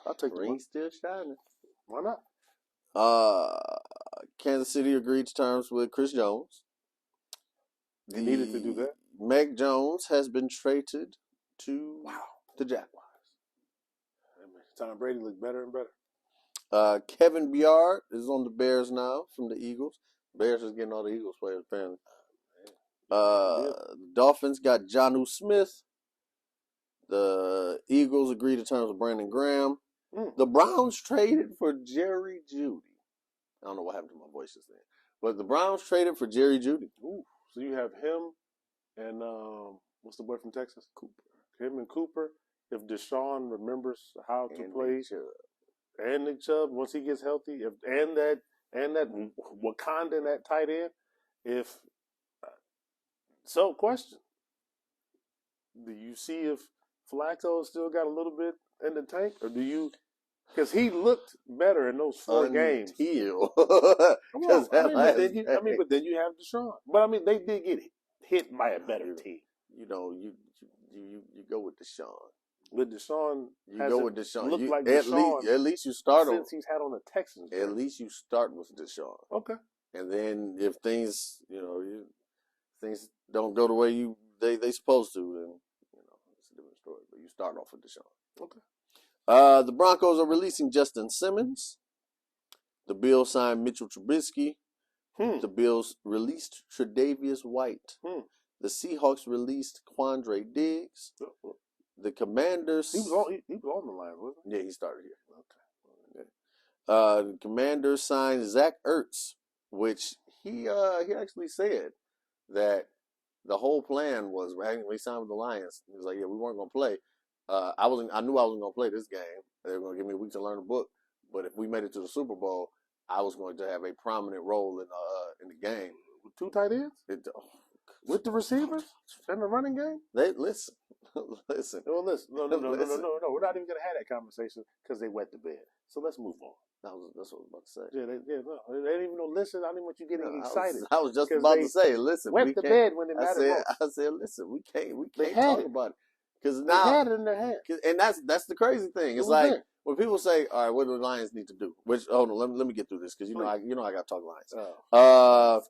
[SPEAKER 2] I'll take the
[SPEAKER 1] ring
[SPEAKER 2] money.
[SPEAKER 1] still shining.
[SPEAKER 2] Why not?
[SPEAKER 1] Kansas City agreed to terms with Chris Jones.
[SPEAKER 2] They needed to do that.
[SPEAKER 1] Mac Jones has been traded to the Jaguars.
[SPEAKER 2] Tom Brady looked better and better.
[SPEAKER 1] Kevin Byard is on the Bears now from the Eagles. Bears is getting all the Eagles players apparently. Dolphins got Jonnu Smith. The Eagles agreed to terms with Brandon Graham. The Browns traded for Jerry Jeudy. I don't know what happened to my voice just then. But the Browns traded for Jerry Jeudy.
[SPEAKER 2] Ooh. So you have him and what's the boy from Texas? Cooper. Him and Cooper. If Deshaun remembers how to play, and Nick Chubb once he gets healthy, and that Wakandan that tight end, question: do you see if Flacco still got a little bit in the tank, or do you? Because he looked better in those 4 games.
[SPEAKER 1] But
[SPEAKER 2] then you have Deshaun. But I mean, they did get hit by a better team.
[SPEAKER 1] You know, you go with Deshaun.
[SPEAKER 2] With Deshaun,
[SPEAKER 1] you go with Deshaun.
[SPEAKER 2] Look like Deshaun
[SPEAKER 1] at least you start
[SPEAKER 2] since he's had on the Texans.
[SPEAKER 1] At least you start with Deshaun.
[SPEAKER 2] Okay.
[SPEAKER 1] And then if things, things don't go the way they supposed to, then it's a different story. But you start off with Deshaun.
[SPEAKER 2] Okay.
[SPEAKER 1] The Broncos are releasing Justin Simmons. The Bills signed Mitchell Trubisky. The Bills released Tre'Davious White. The Seahawks released Quandre Diggs. The Commanders.
[SPEAKER 2] He was on the line, wasn't he?
[SPEAKER 1] Yeah, he started here. Okay. The Commanders signed Zach Ertz, which he actually said that the whole plan was when he signed with the Lions. He was like, "Yeah, we weren't going to play. I knew I wasn't going to play this game. They were going to give me a week to learn the book. But if we made it to the Super Bowl, I was going to have a prominent role in the game."
[SPEAKER 2] With 2 tight ends? With the receivers and the running game?
[SPEAKER 1] Listen.
[SPEAKER 2] Listen. No. We're not even gonna have that conversation because they wet the bed. So let's move on.
[SPEAKER 1] That's what I was about to say.
[SPEAKER 2] Yeah, they didn't even know. Listen, I didn't want you getting excited.
[SPEAKER 1] I was just about to say, listen.
[SPEAKER 2] Wet the bed when it mattered.
[SPEAKER 1] I said, listen, we can't talk about it because now
[SPEAKER 2] they had it in their hand.
[SPEAKER 1] And that's the crazy thing. It's like when people say, "All right, what do the Lions need to do?" Which hold on, let me get through this because I got to talk Lions.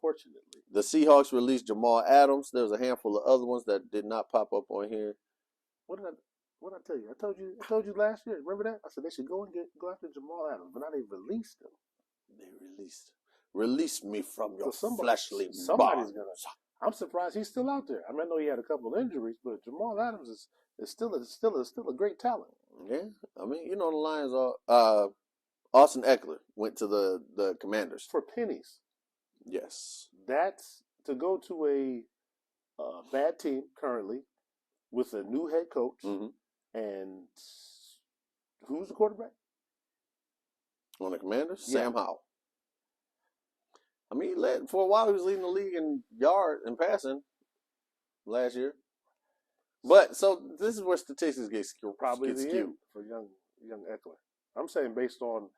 [SPEAKER 2] Fortunately,
[SPEAKER 1] the Seahawks released Jamal Adams. There's a handful of other ones that did not pop up on here.
[SPEAKER 2] What did I tell you? I told you last year. Remember that? I said they should go after Jamal Adams, but now they released him.
[SPEAKER 1] Release me from your fleshly
[SPEAKER 2] somebody's gonna. I'm surprised he's still out there. I mean, I know he had a couple of injuries, but Jamal Adams is still a great talent.
[SPEAKER 1] Yeah, I mean, the Lions are. Austin Eckler went to the Commanders
[SPEAKER 2] for pennies.
[SPEAKER 1] Yes,
[SPEAKER 2] that's to go to a bad team currently with a new head coach, and who's the quarterback
[SPEAKER 1] on the Commanders? Yeah. Sam Howell. I mean, for a while he was leading the league in yard and passing last year. But so this is where statistics get skewed.
[SPEAKER 2] Probably the end for young Eckler. I'm saying based on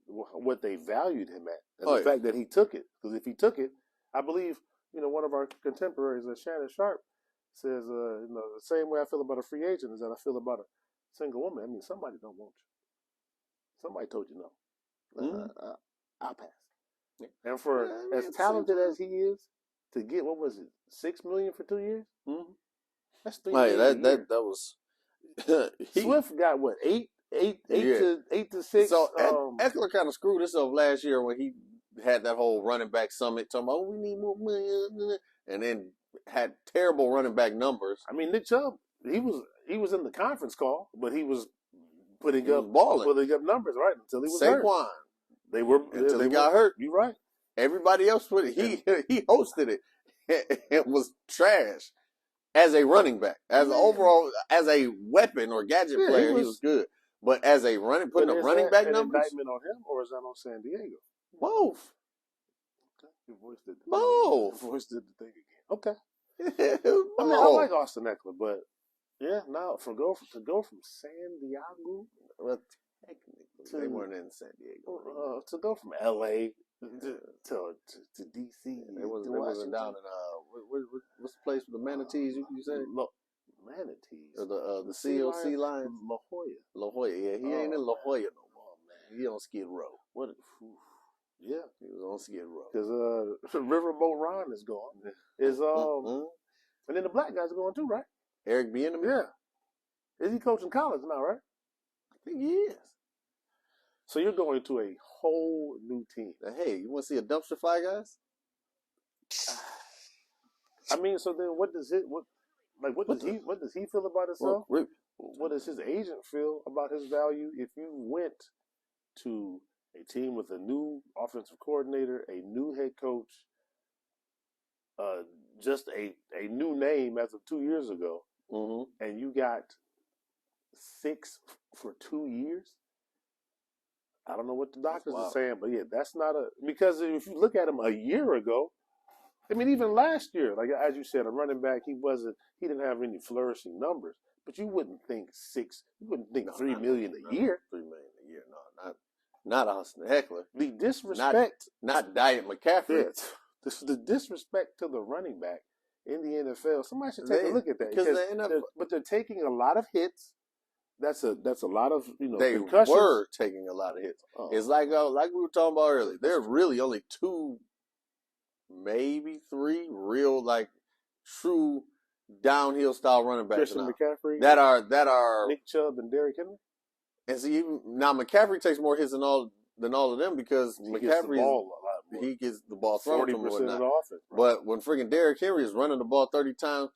[SPEAKER 2] what they valued him at and the fact that he took it. Because if he took it, I believe one of our contemporaries, Shannon Sharp, says the same way I feel about a free agent is that I feel about a single woman. I mean, somebody don't want you. Somebody told you no. I'll pass. Yeah. And for as talented as he is, to get what was it, $6 million for 2 years? That's $3 million.
[SPEAKER 1] That was
[SPEAKER 2] Swift got what 8 to 6.
[SPEAKER 1] So Eckler kind of screwed himself last year when he had that whole running back summit talking about we need more money, and then had terrible running back numbers.
[SPEAKER 2] I mean, Nick Chubb, he was in the conference call, but he was putting up numbers right until he was hurt.
[SPEAKER 1] Saquon. Until he got hurt.
[SPEAKER 2] You're right.
[SPEAKER 1] Everybody else put it. He hosted it. It was trash. as a running back, as
[SPEAKER 2] Man.
[SPEAKER 1] overall, as a weapon or gadget
[SPEAKER 2] Yeah,
[SPEAKER 1] player, he was good. But as a putting up running back
[SPEAKER 2] an
[SPEAKER 1] numbers,
[SPEAKER 2] indictment on him, or is that on San Diego?
[SPEAKER 1] both.
[SPEAKER 2] Your voice did the
[SPEAKER 1] Both.
[SPEAKER 2] Your voice did the thing again. Okay.
[SPEAKER 1] Both.
[SPEAKER 2] I mean, I like Austin Eckler, but yeah, now to go from San Diego,
[SPEAKER 1] Well, technically, they weren't in San Diego.
[SPEAKER 2] to go from LA to DC.
[SPEAKER 1] They wasn't down in what's the place with the manatees? You say
[SPEAKER 2] manatees
[SPEAKER 1] or the sea lions?
[SPEAKER 2] La Jolla.
[SPEAKER 1] La Jolla. Yeah, he ain't in La Jolla no more, man. He on Skid Row.
[SPEAKER 2] What? Yeah,
[SPEAKER 1] he was on Skid Row
[SPEAKER 2] because Riverboat Ron is gone. Is and then the black guys are going too, right?
[SPEAKER 1] Eric Bieniemy.
[SPEAKER 2] Yeah, is he coaching college now, right?
[SPEAKER 1] I think he is.
[SPEAKER 2] So you're going to a whole new team.
[SPEAKER 1] Hey, you want to see a dumpster fire, guys?
[SPEAKER 2] I mean, so then what does he feel about himself? What does his agent feel about his value? If you went to a team with a new offensive coordinator, a new head coach, just a new name as of 2 years ago, and you got 6 for 2 years. I don't know what the doctors are saying, but yeah, that's not because if you look at him a year ago, I mean, even last year, like as you said, a running back, he didn't have any flourishing numbers, but you wouldn't think $3 million a year. $3 million a year, no,
[SPEAKER 1] not Austin Eckler.
[SPEAKER 2] The disrespect,
[SPEAKER 1] not Diet McCaffrey.
[SPEAKER 2] Yeah, the disrespect to the running back in the NFL. Somebody should take a look at that because but they're taking a lot of hits. That's a lot of
[SPEAKER 1] They
[SPEAKER 2] concussions.
[SPEAKER 1] were taking a lot of hits. Oh. It's like we were talking about earlier. There are really only 2, maybe 3 real true downhill style running backs
[SPEAKER 2] Christian McCaffrey
[SPEAKER 1] that are
[SPEAKER 2] Nick Chubb and Derrick Henry.
[SPEAKER 1] And see, even now McCaffrey takes more hits than all of them because McCaffrey he gets the ball thrown to him. 40% of the offense. Right? But when freaking Derrick Henry is running the ball 30 times.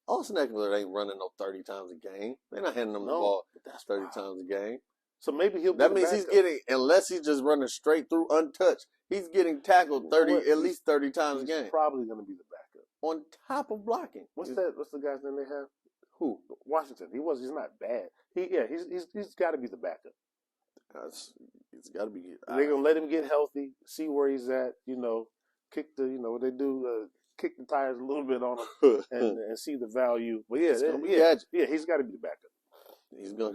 [SPEAKER 1] Austin Eckler ain't running no 30 times a game. They're not handing him the ball 30 times a game.
[SPEAKER 2] So maybe he'll.
[SPEAKER 1] That means he's getting, unless he's just running straight through untouched, he's getting tackled at least 30 times a game.
[SPEAKER 2] Probably going to be the backup
[SPEAKER 1] on top of blocking.
[SPEAKER 2] What's the guy's name they have?
[SPEAKER 1] Who?
[SPEAKER 2] Washington. He's not bad. He's got to be the backup.
[SPEAKER 1] It's got to be.
[SPEAKER 2] They're gonna let him get healthy, see where he's at. Kick what they do. Kick the tires a little bit on him and see the value. But he's got to be the backup.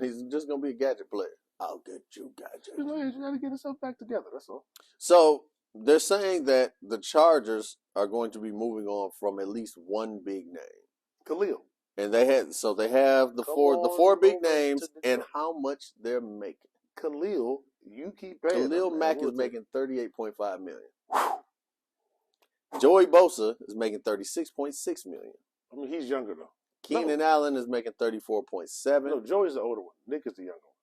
[SPEAKER 1] He's just gonna be a gadget player. I'll get you, gadget.
[SPEAKER 2] He's got to get himself back together. That's all.
[SPEAKER 1] So they're saying that the Chargers are going to be moving on from at least one big name,
[SPEAKER 2] Khalil.
[SPEAKER 1] And they have the four big names and how much they're making.
[SPEAKER 2] Khalil, you keep paying.
[SPEAKER 1] Khalil Mack is making $38.5 million. Joey Bosa is making $36.6 million.
[SPEAKER 2] I mean, he's younger though.
[SPEAKER 1] Keenan Allen is making $34.7.
[SPEAKER 2] No, Joey's the older one. Nick is the younger one.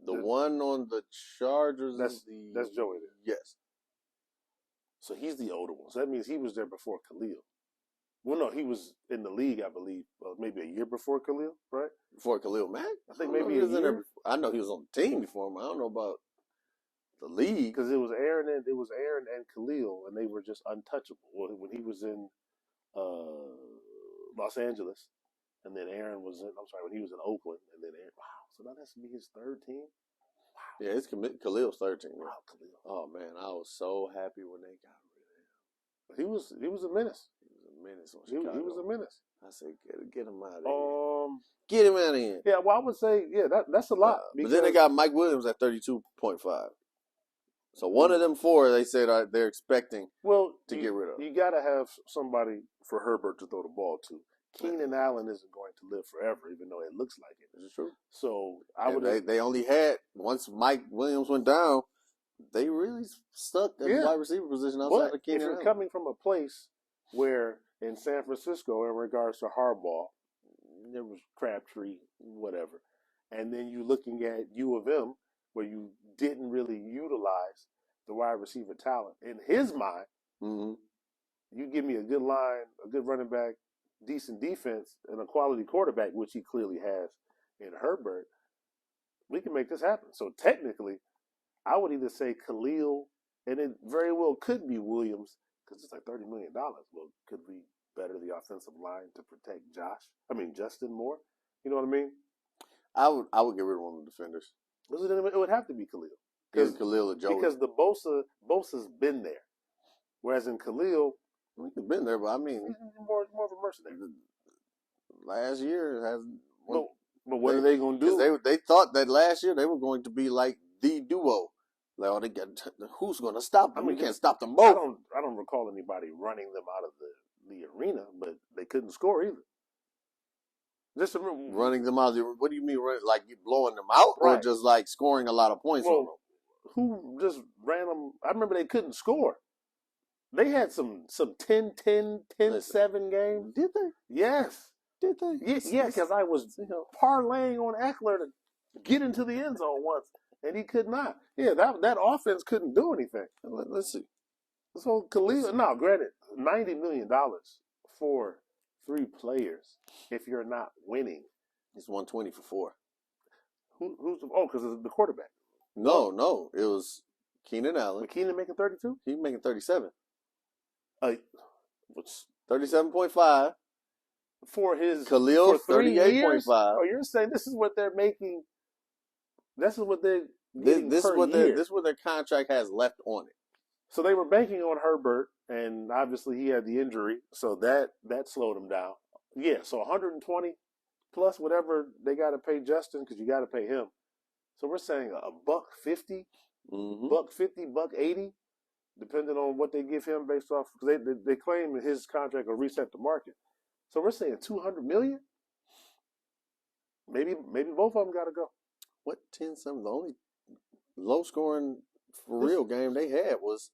[SPEAKER 1] The one on the Chargers
[SPEAKER 2] that's Joey there.
[SPEAKER 1] Yes.
[SPEAKER 2] So he's the older one. So that means he was there before Khalil. Well, no, he was in the league, I believe, maybe a year before Khalil, right?
[SPEAKER 1] Before Khalil Mack?
[SPEAKER 2] I think maybe he was in there.
[SPEAKER 1] I know he was on the team before him. I don't know about the league
[SPEAKER 2] because it was Aaron and Khalil, and they were just untouchable when he was in Los Angeles, and then Aaron was in. I'm sorry, when he was in Oakland, and then Aaron. Wow, so now that's to be his third team. Wow.
[SPEAKER 1] Yeah, it's Khalil's third team.
[SPEAKER 2] Wow, Khalil.
[SPEAKER 1] Oh man, I was so happy when they got rid of him.
[SPEAKER 2] He was a menace.
[SPEAKER 1] He
[SPEAKER 2] was a menace.
[SPEAKER 1] I said, get him out of here. Get him out of here.
[SPEAKER 2] Yeah, well, I would say, that's a lot.
[SPEAKER 1] But then they got Mike Williams at 32.5. So one of them 4, they said they're expecting to get rid of.
[SPEAKER 2] You got to have somebody for Herbert to throw the ball to. Keenan Allen isn't going to live forever, even though it looks like it.
[SPEAKER 1] This is true.
[SPEAKER 2] So
[SPEAKER 1] they only had, once Mike Williams went down, they really stuck at the wide receiver position outside of Keenan Allen.
[SPEAKER 2] If you're coming from a place where in San Francisco, in regards to Harbaugh, there was Crabtree, whatever. And then you're looking at U of M, where you didn't really utilize the wide receiver talent. In his mind, you give me a good line, a good running back, decent defense, and a quality quarterback, which he clearly has in Herbert, we can make this happen. So technically, I would either say Khalil, and it very well could be Williams, because it's like $30 million. Well, could we better the offensive line to protect Justin more? You know what I mean?
[SPEAKER 1] I would get rid of one of the defenders.
[SPEAKER 2] It would have to be Khalil.
[SPEAKER 1] Because Khalil or Joey.
[SPEAKER 2] Because the Bosa's been there. Whereas in Khalil,
[SPEAKER 1] he's been there, but I mean,
[SPEAKER 2] he's more of a mercenary.
[SPEAKER 1] Last year has.
[SPEAKER 2] But what are they going to do?
[SPEAKER 1] They thought that last year they were going to be like the duo. Like, oh, who's going to stop them? We can't stop them both.
[SPEAKER 2] I don't recall anybody running them out of the arena, but they couldn't score either. Just
[SPEAKER 1] running them out of the. What do you mean, like you blowing them out,
[SPEAKER 2] right,
[SPEAKER 1] or just like scoring a lot of points on them?
[SPEAKER 2] Who just ran them? I remember they couldn't score. They had some 10-10, 10-7 games.
[SPEAKER 1] Did they?
[SPEAKER 2] Yes.
[SPEAKER 1] Did they?
[SPEAKER 2] Yeah, because I was parlaying on Eckler to get into the end zone once, and he could not. Yeah, that offense couldn't do anything.
[SPEAKER 1] Let's see.
[SPEAKER 2] So Khalil, no, granted, $90 million for 3 players if you're not winning.
[SPEAKER 1] It's $120 for 4.
[SPEAKER 2] Because it's the quarterback.
[SPEAKER 1] No, it was Keenan Allen.
[SPEAKER 2] Keenan making 32?
[SPEAKER 1] He's making 37.
[SPEAKER 2] What's
[SPEAKER 1] 37.5
[SPEAKER 2] for his
[SPEAKER 1] Khalil? 38.5.
[SPEAKER 2] Oh, you're saying this is what they're making? This is what they're getting
[SPEAKER 1] this
[SPEAKER 2] per
[SPEAKER 1] is what
[SPEAKER 2] year.
[SPEAKER 1] This is what their contract has left on it.
[SPEAKER 2] So they were banking on Herbert, and obviously he had the injury, so that slowed him down. Yeah, so 120 plus whatever they got to pay Justin, because you got to pay him. So we're saying $150, $150, $180, depending on what they give him based off, because they claim that his contract will reset the market. So we're saying $200 million. Maybe both of them got to go.
[SPEAKER 1] What 10-7? The only low scoring for real game they had was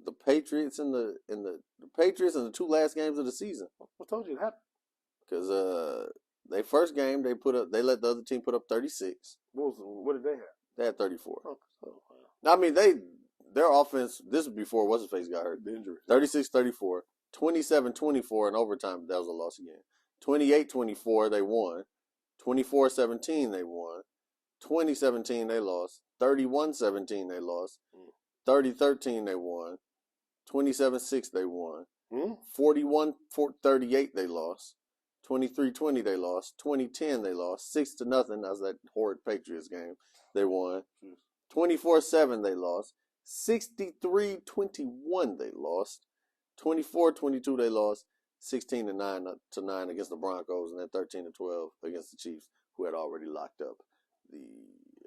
[SPEAKER 1] the Patriots and the Patriots in the 2 last games of the season.
[SPEAKER 2] What told you it happened?
[SPEAKER 1] Because their first game they let the other team put up 36.
[SPEAKER 2] What did they have?
[SPEAKER 1] They had 34.
[SPEAKER 2] Oh, wow.
[SPEAKER 1] I mean their offense. This was before what's his face got hurt.
[SPEAKER 2] The injury.
[SPEAKER 1] 36-34, 27-24 in overtime. That was a loss again. 28-24 they won. 24-17 they won. 20-17 they lost. 31-17 they lost. 30-13 they won. 27-6 they won. 41-38 they lost. 23-20 they lost. 20-10 they lost. 6-0. That was that horrid Patriots game. They won. 24-7 they lost. 63-21 they lost. 24-22 they lost. 16-9 against the Broncos, and then 13-12 against the Chiefs, who had already locked up the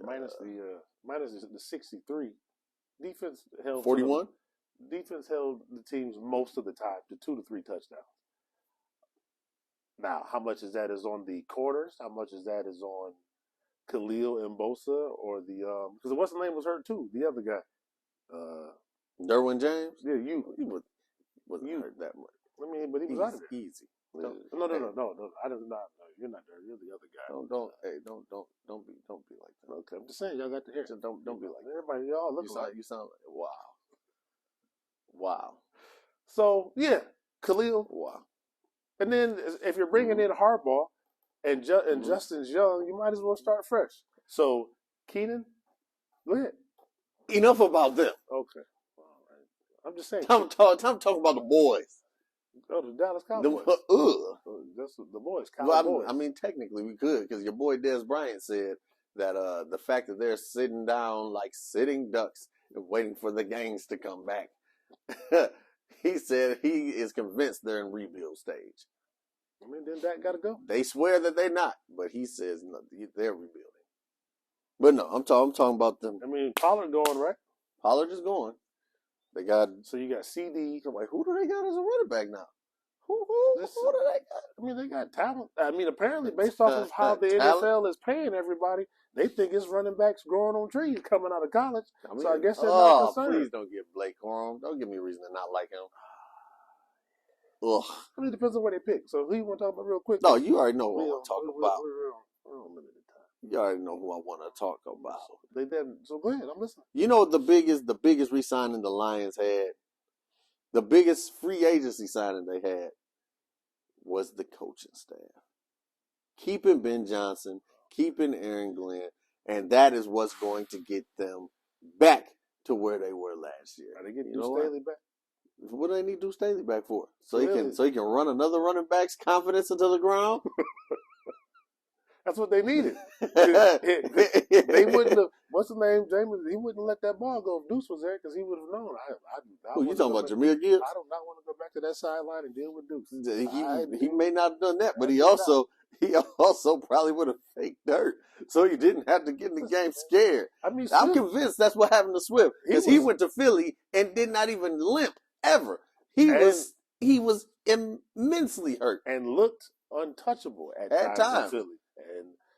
[SPEAKER 2] minus the 63. Defense held
[SPEAKER 1] 41.
[SPEAKER 2] Defense held the teams most of the time to 2 to 3 touchdowns. Now, how much is that is on the corners? How much is that is on Khalil and Bosa, or the because what's the name was hurt too? The other guy,
[SPEAKER 1] Derwin James.
[SPEAKER 2] Yeah,
[SPEAKER 1] he wasn't hurt that much.
[SPEAKER 2] I mean, but he was out of there.
[SPEAKER 1] Easy.
[SPEAKER 2] No. I don't know. You're not there. You're the other guy.
[SPEAKER 1] Don't be like that.
[SPEAKER 2] Okay, I'm just saying y'all got the hair.
[SPEAKER 1] Just don't be like that.
[SPEAKER 2] Everybody, y'all look like
[SPEAKER 1] you sound like wow.
[SPEAKER 2] So yeah, Khalil.
[SPEAKER 1] Wow.
[SPEAKER 2] And then if you're bringing in Harbaugh and Justin's young, you might as well start fresh. So Keenan, go ahead.
[SPEAKER 1] Enough about them.
[SPEAKER 2] Okay. All right. I'm just saying.
[SPEAKER 1] I'm talking about the boys.
[SPEAKER 2] Oh, the Dallas Cowboys. That's the boys.
[SPEAKER 1] Well,
[SPEAKER 2] boys.
[SPEAKER 1] I mean, technically we could, because your boy Des Bryant said that the fact that they're sitting down like sitting ducks and waiting for the gangs to come back. He said he is convinced they're in rebuild stage.
[SPEAKER 2] I mean, then that got to go.
[SPEAKER 1] They swear that they're not, but he says no, they're rebuilding. But no, I'm talking about them.
[SPEAKER 2] I mean, Pollard going, right?
[SPEAKER 1] Pollard is going. They got.
[SPEAKER 2] So you got CD.
[SPEAKER 1] I'm like, who do they got as a running back now? Who do they got?
[SPEAKER 2] I mean, they got talent. I mean, apparently, based off of how the NFL is paying everybody, they think it's running backs growing on trees coming out of college. I mean, so I guess they're not concerned.
[SPEAKER 1] Please don't give Blake Corum. Don't give me a reason to not like him. Ugh.
[SPEAKER 2] I mean, it depends on what they pick. So who you want to talk about real quick?
[SPEAKER 1] No, you already know who I want to talk about.
[SPEAKER 2] We're on limited time.
[SPEAKER 1] You already know who I want to talk about.
[SPEAKER 2] So go ahead. I'm listening.
[SPEAKER 1] You know the biggest re-signing the Lions had? The biggest free agency signing they had was the coaching staff. Keeping Ben Johnson, keeping Aaron Glenn, and that is what's going to get them back to where they were last year.
[SPEAKER 2] Are they getting Staley back?
[SPEAKER 1] What do they need Deuce Staley back for? So
[SPEAKER 2] Really?
[SPEAKER 1] he can run another running back's confidence into the ground.
[SPEAKER 2] That's what they needed. They wouldn't have. What's his name, James? He wouldn't let that ball go if Deuce was there because he would have known.
[SPEAKER 1] Who you talking about, Jahmyr Gibbs?
[SPEAKER 2] I do not want to go back to that sideline and deal with Deuce.
[SPEAKER 1] He may not have done that, but he also probably would have faked dirt, so he didn't have to get in the game scared.
[SPEAKER 2] I mean,
[SPEAKER 1] I'm convinced that's what happened to Swift because he went to Philly and did not even limp ever. He was immensely hurt
[SPEAKER 2] and looked untouchable at times in Philly.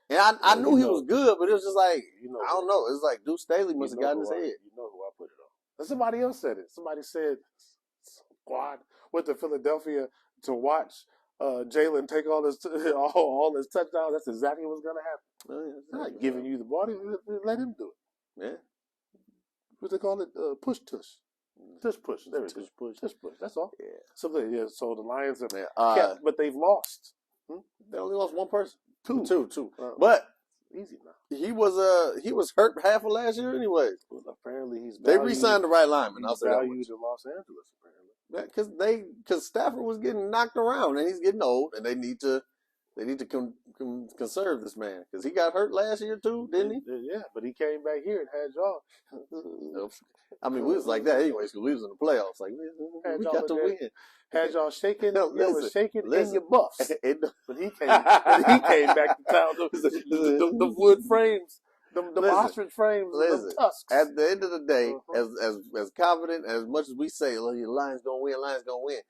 [SPEAKER 1] And I knew he was good, but it was just like, I don't know. It's like Deuce Staley must have gotten his head.
[SPEAKER 2] You know who I put it on. And somebody else said it. Somebody said squad went to Philadelphia to watch Jalen take all his touchdowns. That's exactly what's going to happen. He's not giving you the ball. Let him do it.
[SPEAKER 1] Yeah.
[SPEAKER 2] What they call it? Push tush. Tush push. There it is. Push. That's all. Yeah. So the Lions have kept, but they've lost.
[SPEAKER 1] They only lost one person. Two.
[SPEAKER 2] But easy now.
[SPEAKER 1] He was hurt half of last year anyway.
[SPEAKER 2] Well, apparently
[SPEAKER 1] they re-signed the right lineman.
[SPEAKER 2] He's valued in Los Angeles apparently.
[SPEAKER 1] Yeah, because Stafford was getting knocked around and he's getting old, and they need to conserve this man because he got hurt last year too, didn't he?
[SPEAKER 2] Yeah, but he came back here and had y'all.
[SPEAKER 1] I mean, we was like that anyways because we was in the playoffs. Like we got to win.
[SPEAKER 2] Had y'all shaking? Was shaking in your buffs. But he came back to town. The wood frames, the ostrich frames, the tusks.
[SPEAKER 1] At the end of the day, as confident as much as we say, the Lions gonna win,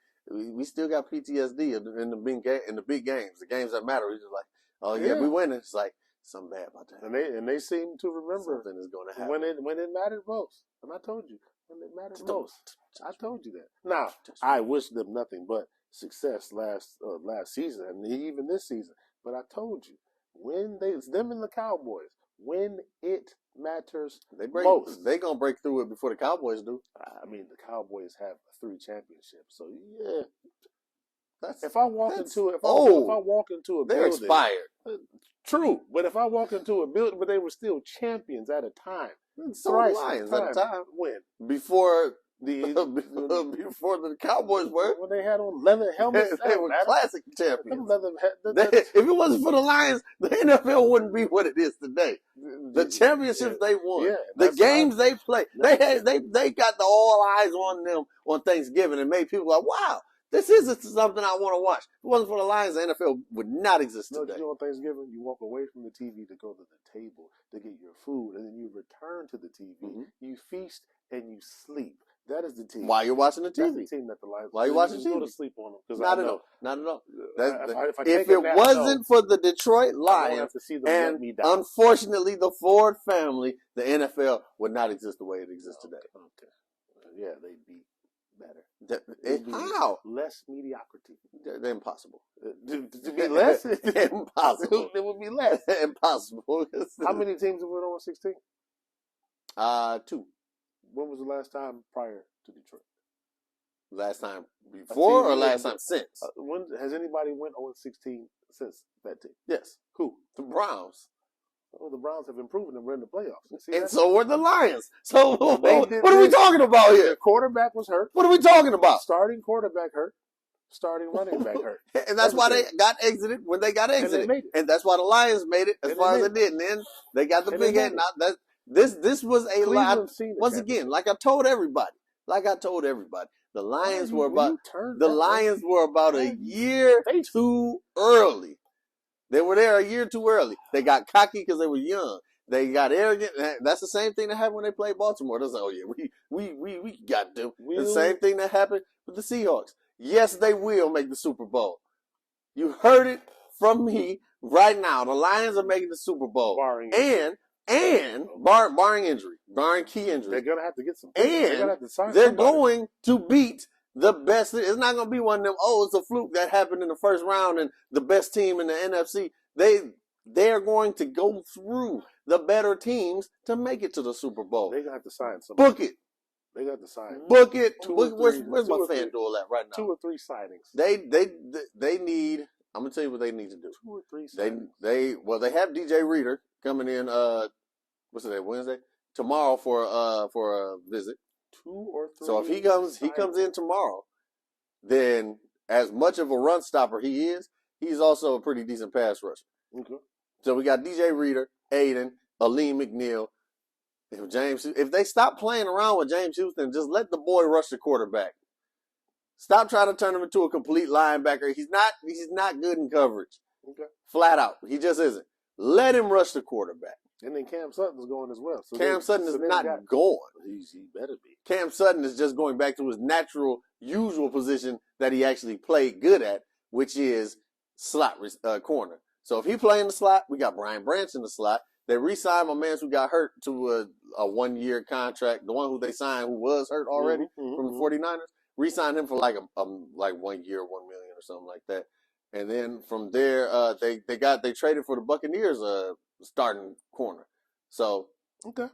[SPEAKER 1] we still got PTSD in the big games, the games that matter. We're just like, oh yeah, we winning. It's like something bad about that.
[SPEAKER 2] And they seem to remember
[SPEAKER 1] something is going to happen
[SPEAKER 2] when it mattered most. And I told you when it mattered most. I told you that. Now I wish them nothing but success last season and even this season. But I told you when it's them and the Cowboys when it matters most.
[SPEAKER 1] They gonna break through it before the Cowboys do.
[SPEAKER 2] I mean, the Cowboys have 3 championships, so yeah. If I walk into a
[SPEAKER 1] they're
[SPEAKER 2] building,
[SPEAKER 1] expired.
[SPEAKER 2] True, but if I walk into a building, but they were still champions at a time.
[SPEAKER 1] So the Lions at a time.
[SPEAKER 2] When
[SPEAKER 1] before the Cowboys were.
[SPEAKER 2] When they had on leather helmets,
[SPEAKER 1] they were classic champions.
[SPEAKER 2] If
[SPEAKER 1] it wasn't for the Lions, the NFL wouldn't be what it is today. The championships they won, the games they played, they got the all eyes on them on Thanksgiving and made people like, wow, this is something I want to watch. If it wasn't for the Lions, the NFL would not exist today.
[SPEAKER 2] On Thanksgiving, you walk away from the TV to go to the table to get your food, and then you return to the TV. Mm-hmm. You feast and you sleep. That is the team.
[SPEAKER 1] While you're watching the TV.
[SPEAKER 2] That's the team that the Lions.
[SPEAKER 1] While you're watching TV.
[SPEAKER 2] Go to sleep on them.
[SPEAKER 1] Not at all. If it wasn't for the Detroit Lions, and unfortunately the Ford family, the NFL would not exist the way it exists today.
[SPEAKER 2] Okay. Yeah, they'd be better.
[SPEAKER 1] How?
[SPEAKER 2] Less mediocrity.
[SPEAKER 1] They're impossible.
[SPEAKER 2] To be less?
[SPEAKER 1] Impossible.
[SPEAKER 2] It would be less.
[SPEAKER 1] Impossible.
[SPEAKER 2] How many teams have went on 16?
[SPEAKER 1] 2.
[SPEAKER 2] When was the last time prior to Detroit?
[SPEAKER 1] Last time before or last time since?
[SPEAKER 2] When has anybody went 0-16 since that team?
[SPEAKER 1] Yes.
[SPEAKER 2] Who?
[SPEAKER 1] The Browns.
[SPEAKER 2] Oh, the Browns have improved and we're in the playoffs.
[SPEAKER 1] And so were the Lions. So what are we talking about here?
[SPEAKER 2] The quarterback was hurt.
[SPEAKER 1] What are we talking about?
[SPEAKER 2] Starting quarterback hurt. Starting running back hurt.
[SPEAKER 1] And that's why they got exited when they got exited. And that's why the Lions made it as far as they did. And then they got the big head. This was a lot. Once again, like I told everybody, the Lions were about a year too early. They were there a year too early. They got cocky because they were young. They got arrogant. That's the same thing that happened when they played Baltimore. They was like, oh yeah, we got them. The same thing that happened with the Seahawks. Yes, they will make the Super Bowl. You heard it from me right now. The Lions are making the Super Bowl, barring injury, barring key injury.
[SPEAKER 2] They're gonna have to get some.
[SPEAKER 1] And they're going to beat the best. It's not gonna be one of them. Oh, it's a fluke that happened in the first round, and the best team in the NFC. They're going to go through the better teams to make it to the Super Bowl.
[SPEAKER 2] They're gonna have to sign somebody.
[SPEAKER 1] Book it.
[SPEAKER 2] They got to sign.
[SPEAKER 1] Book it. Where's my FanDuel at right now?
[SPEAKER 2] 2 or 3 signings.
[SPEAKER 1] They need. I'm gonna tell you what they need to do.
[SPEAKER 2] 2 or 3 signings.
[SPEAKER 1] They have DJ Reader coming in. What's today? Wednesday. Tomorrow for a visit.
[SPEAKER 2] 2 or 3.
[SPEAKER 1] So if he comes in tomorrow, then as much of a run stopper he is, he's also a pretty decent pass rusher.
[SPEAKER 2] Okay.
[SPEAKER 1] So we got DJ Reader, Aiden, Aleem McNeil. If they stop playing around with James Houston, just let the boy rush the quarterback. Stop trying to turn him into a complete linebacker. He's not good in coverage.
[SPEAKER 2] Okay.
[SPEAKER 1] Flat out. He just isn't. Let him rush the quarterback.
[SPEAKER 2] And then Cam Sutton's going as well. So
[SPEAKER 1] Cam Sutton is not going.
[SPEAKER 2] He better be.
[SPEAKER 1] Cam Sutton is just going back to his natural, usual position that he actually played good at, which is slot corner. So if he play in the slot, we got Brian Branch in the slot. They re-signed my man who got hurt to a 1-year contract. The one who they signed who was hurt already from the 49ers. Re-signed him for like 1 year, $1 million or something like that. And then from there, they traded for the Buccaneers starting corner. So
[SPEAKER 2] okay.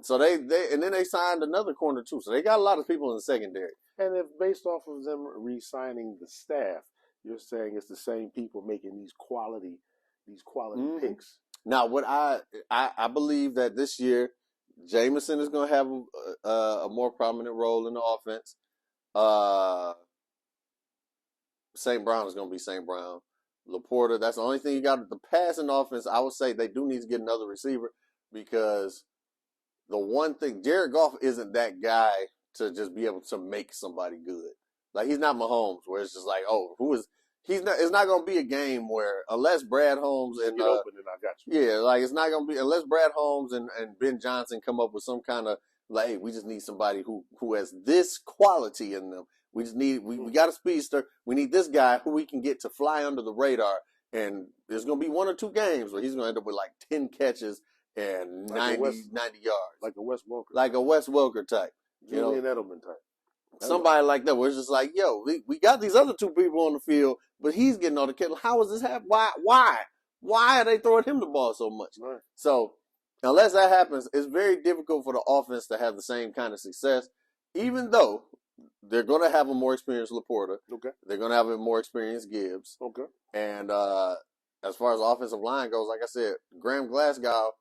[SPEAKER 1] So they and then they signed another corner too. So they got a lot of people in the secondary.
[SPEAKER 2] And if based off of them re-signing the staff, you're saying it's the same people making these quality picks.
[SPEAKER 1] Now, what I believe that this year, Jameson is going to have a more prominent role in the offense. St. Brown is going to be St. Brown. Laporta, that's the only thing you got. The passing offense, I would say they do need to get another receiver because the one thing, Jared Goff isn't that guy to just be able to make somebody good. Like, he's not Mahomes where it's just like, it's not going to be a game where, unless Brad Holmes and,
[SPEAKER 2] get open and I got you.
[SPEAKER 1] Yeah, like, it's not going to be, unless Brad Holmes and Ben Johnson come up with some kind of, like, hey, we just need somebody who has this quality in them. We just need, we got a speedster. We need this guy who we can get to fly under the radar. And there's going to be 1 or 2 games where he's going to end up with like 10 catches and like 90 yards.
[SPEAKER 2] Like a Wes Welker.
[SPEAKER 1] Like a Wes Welker type.
[SPEAKER 2] Julian Edelman type.
[SPEAKER 1] Somebody like that where it's just like, yo, we got these other 2 people on the field, but he's getting all the catches. How is this happening? Why are they throwing him the ball so much?
[SPEAKER 2] Right.
[SPEAKER 1] So unless that happens, it's very difficult for the offense to have the same kind of success, even though they're going to have a more experienced Laporta.
[SPEAKER 2] Okay.
[SPEAKER 1] They're going to have a more experienced Gibbs.
[SPEAKER 2] Okay.
[SPEAKER 1] And as far as the offensive line goes, like I said, Graham Glasgow,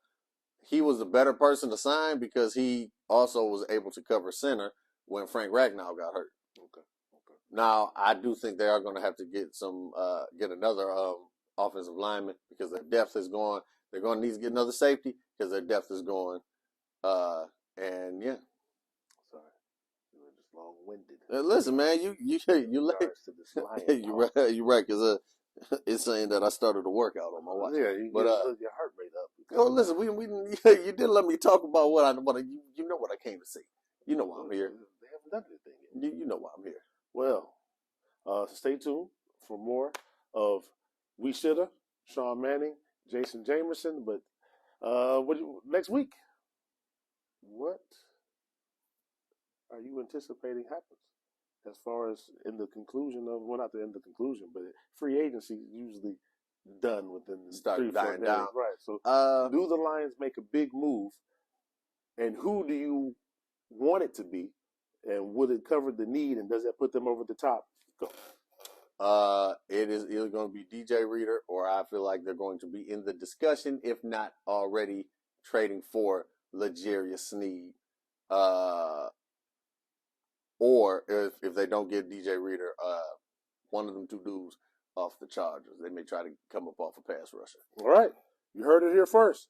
[SPEAKER 1] he was the better person to sign because he also was able to cover center when Frank Ragnow got hurt.
[SPEAKER 2] Okay.
[SPEAKER 1] Now, I do think they are going to have to get another offensive lineman because their depth is gone. They're going to need to get another safety because their depth is gone. And yeah.
[SPEAKER 2] Long-winded.
[SPEAKER 1] Listen, man, you you're right because it's saying that I started to work out on my watch.
[SPEAKER 2] Yeah, you
[SPEAKER 1] but
[SPEAKER 2] get your heart rate up.
[SPEAKER 1] Oh, listen, we you didn't let me talk about you know what I came to see. You know why I'm here.
[SPEAKER 2] They haven't done anything yet.
[SPEAKER 1] You know why I'm here.
[SPEAKER 2] Well, stay tuned for more of We Shoulda, Sean Manning, Jason Jamerson. But next week, what are you anticipating happens as far as in the conclusion of, well, not the end of the conclusion, but free agency is usually done within the
[SPEAKER 1] start
[SPEAKER 2] 3-4
[SPEAKER 1] dying
[SPEAKER 2] days.
[SPEAKER 1] down.
[SPEAKER 2] Right. So do the Lions make a big move, and who do you want it to be, and would it cover the need, and does that put them over the top? Go.
[SPEAKER 1] It is either going to be DJ Reader, or I feel like they're going to be in the discussion, if not already trading for L'Jarius Sneed. Or if they don't get DJ Reader, one of them 2 dudes off the Chargers. They may try to come up off a pass rusher.
[SPEAKER 2] All right. You heard it here first.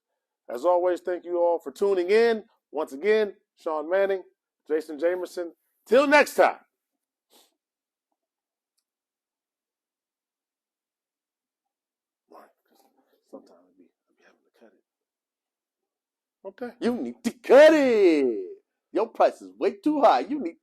[SPEAKER 2] As always, thank you all for tuning in. Once again, Sean Manning, Jason Jamerson. Till next time. Sometimes I be having to cut it. Okay.
[SPEAKER 1] You need to cut it. Your price is way too high. You need to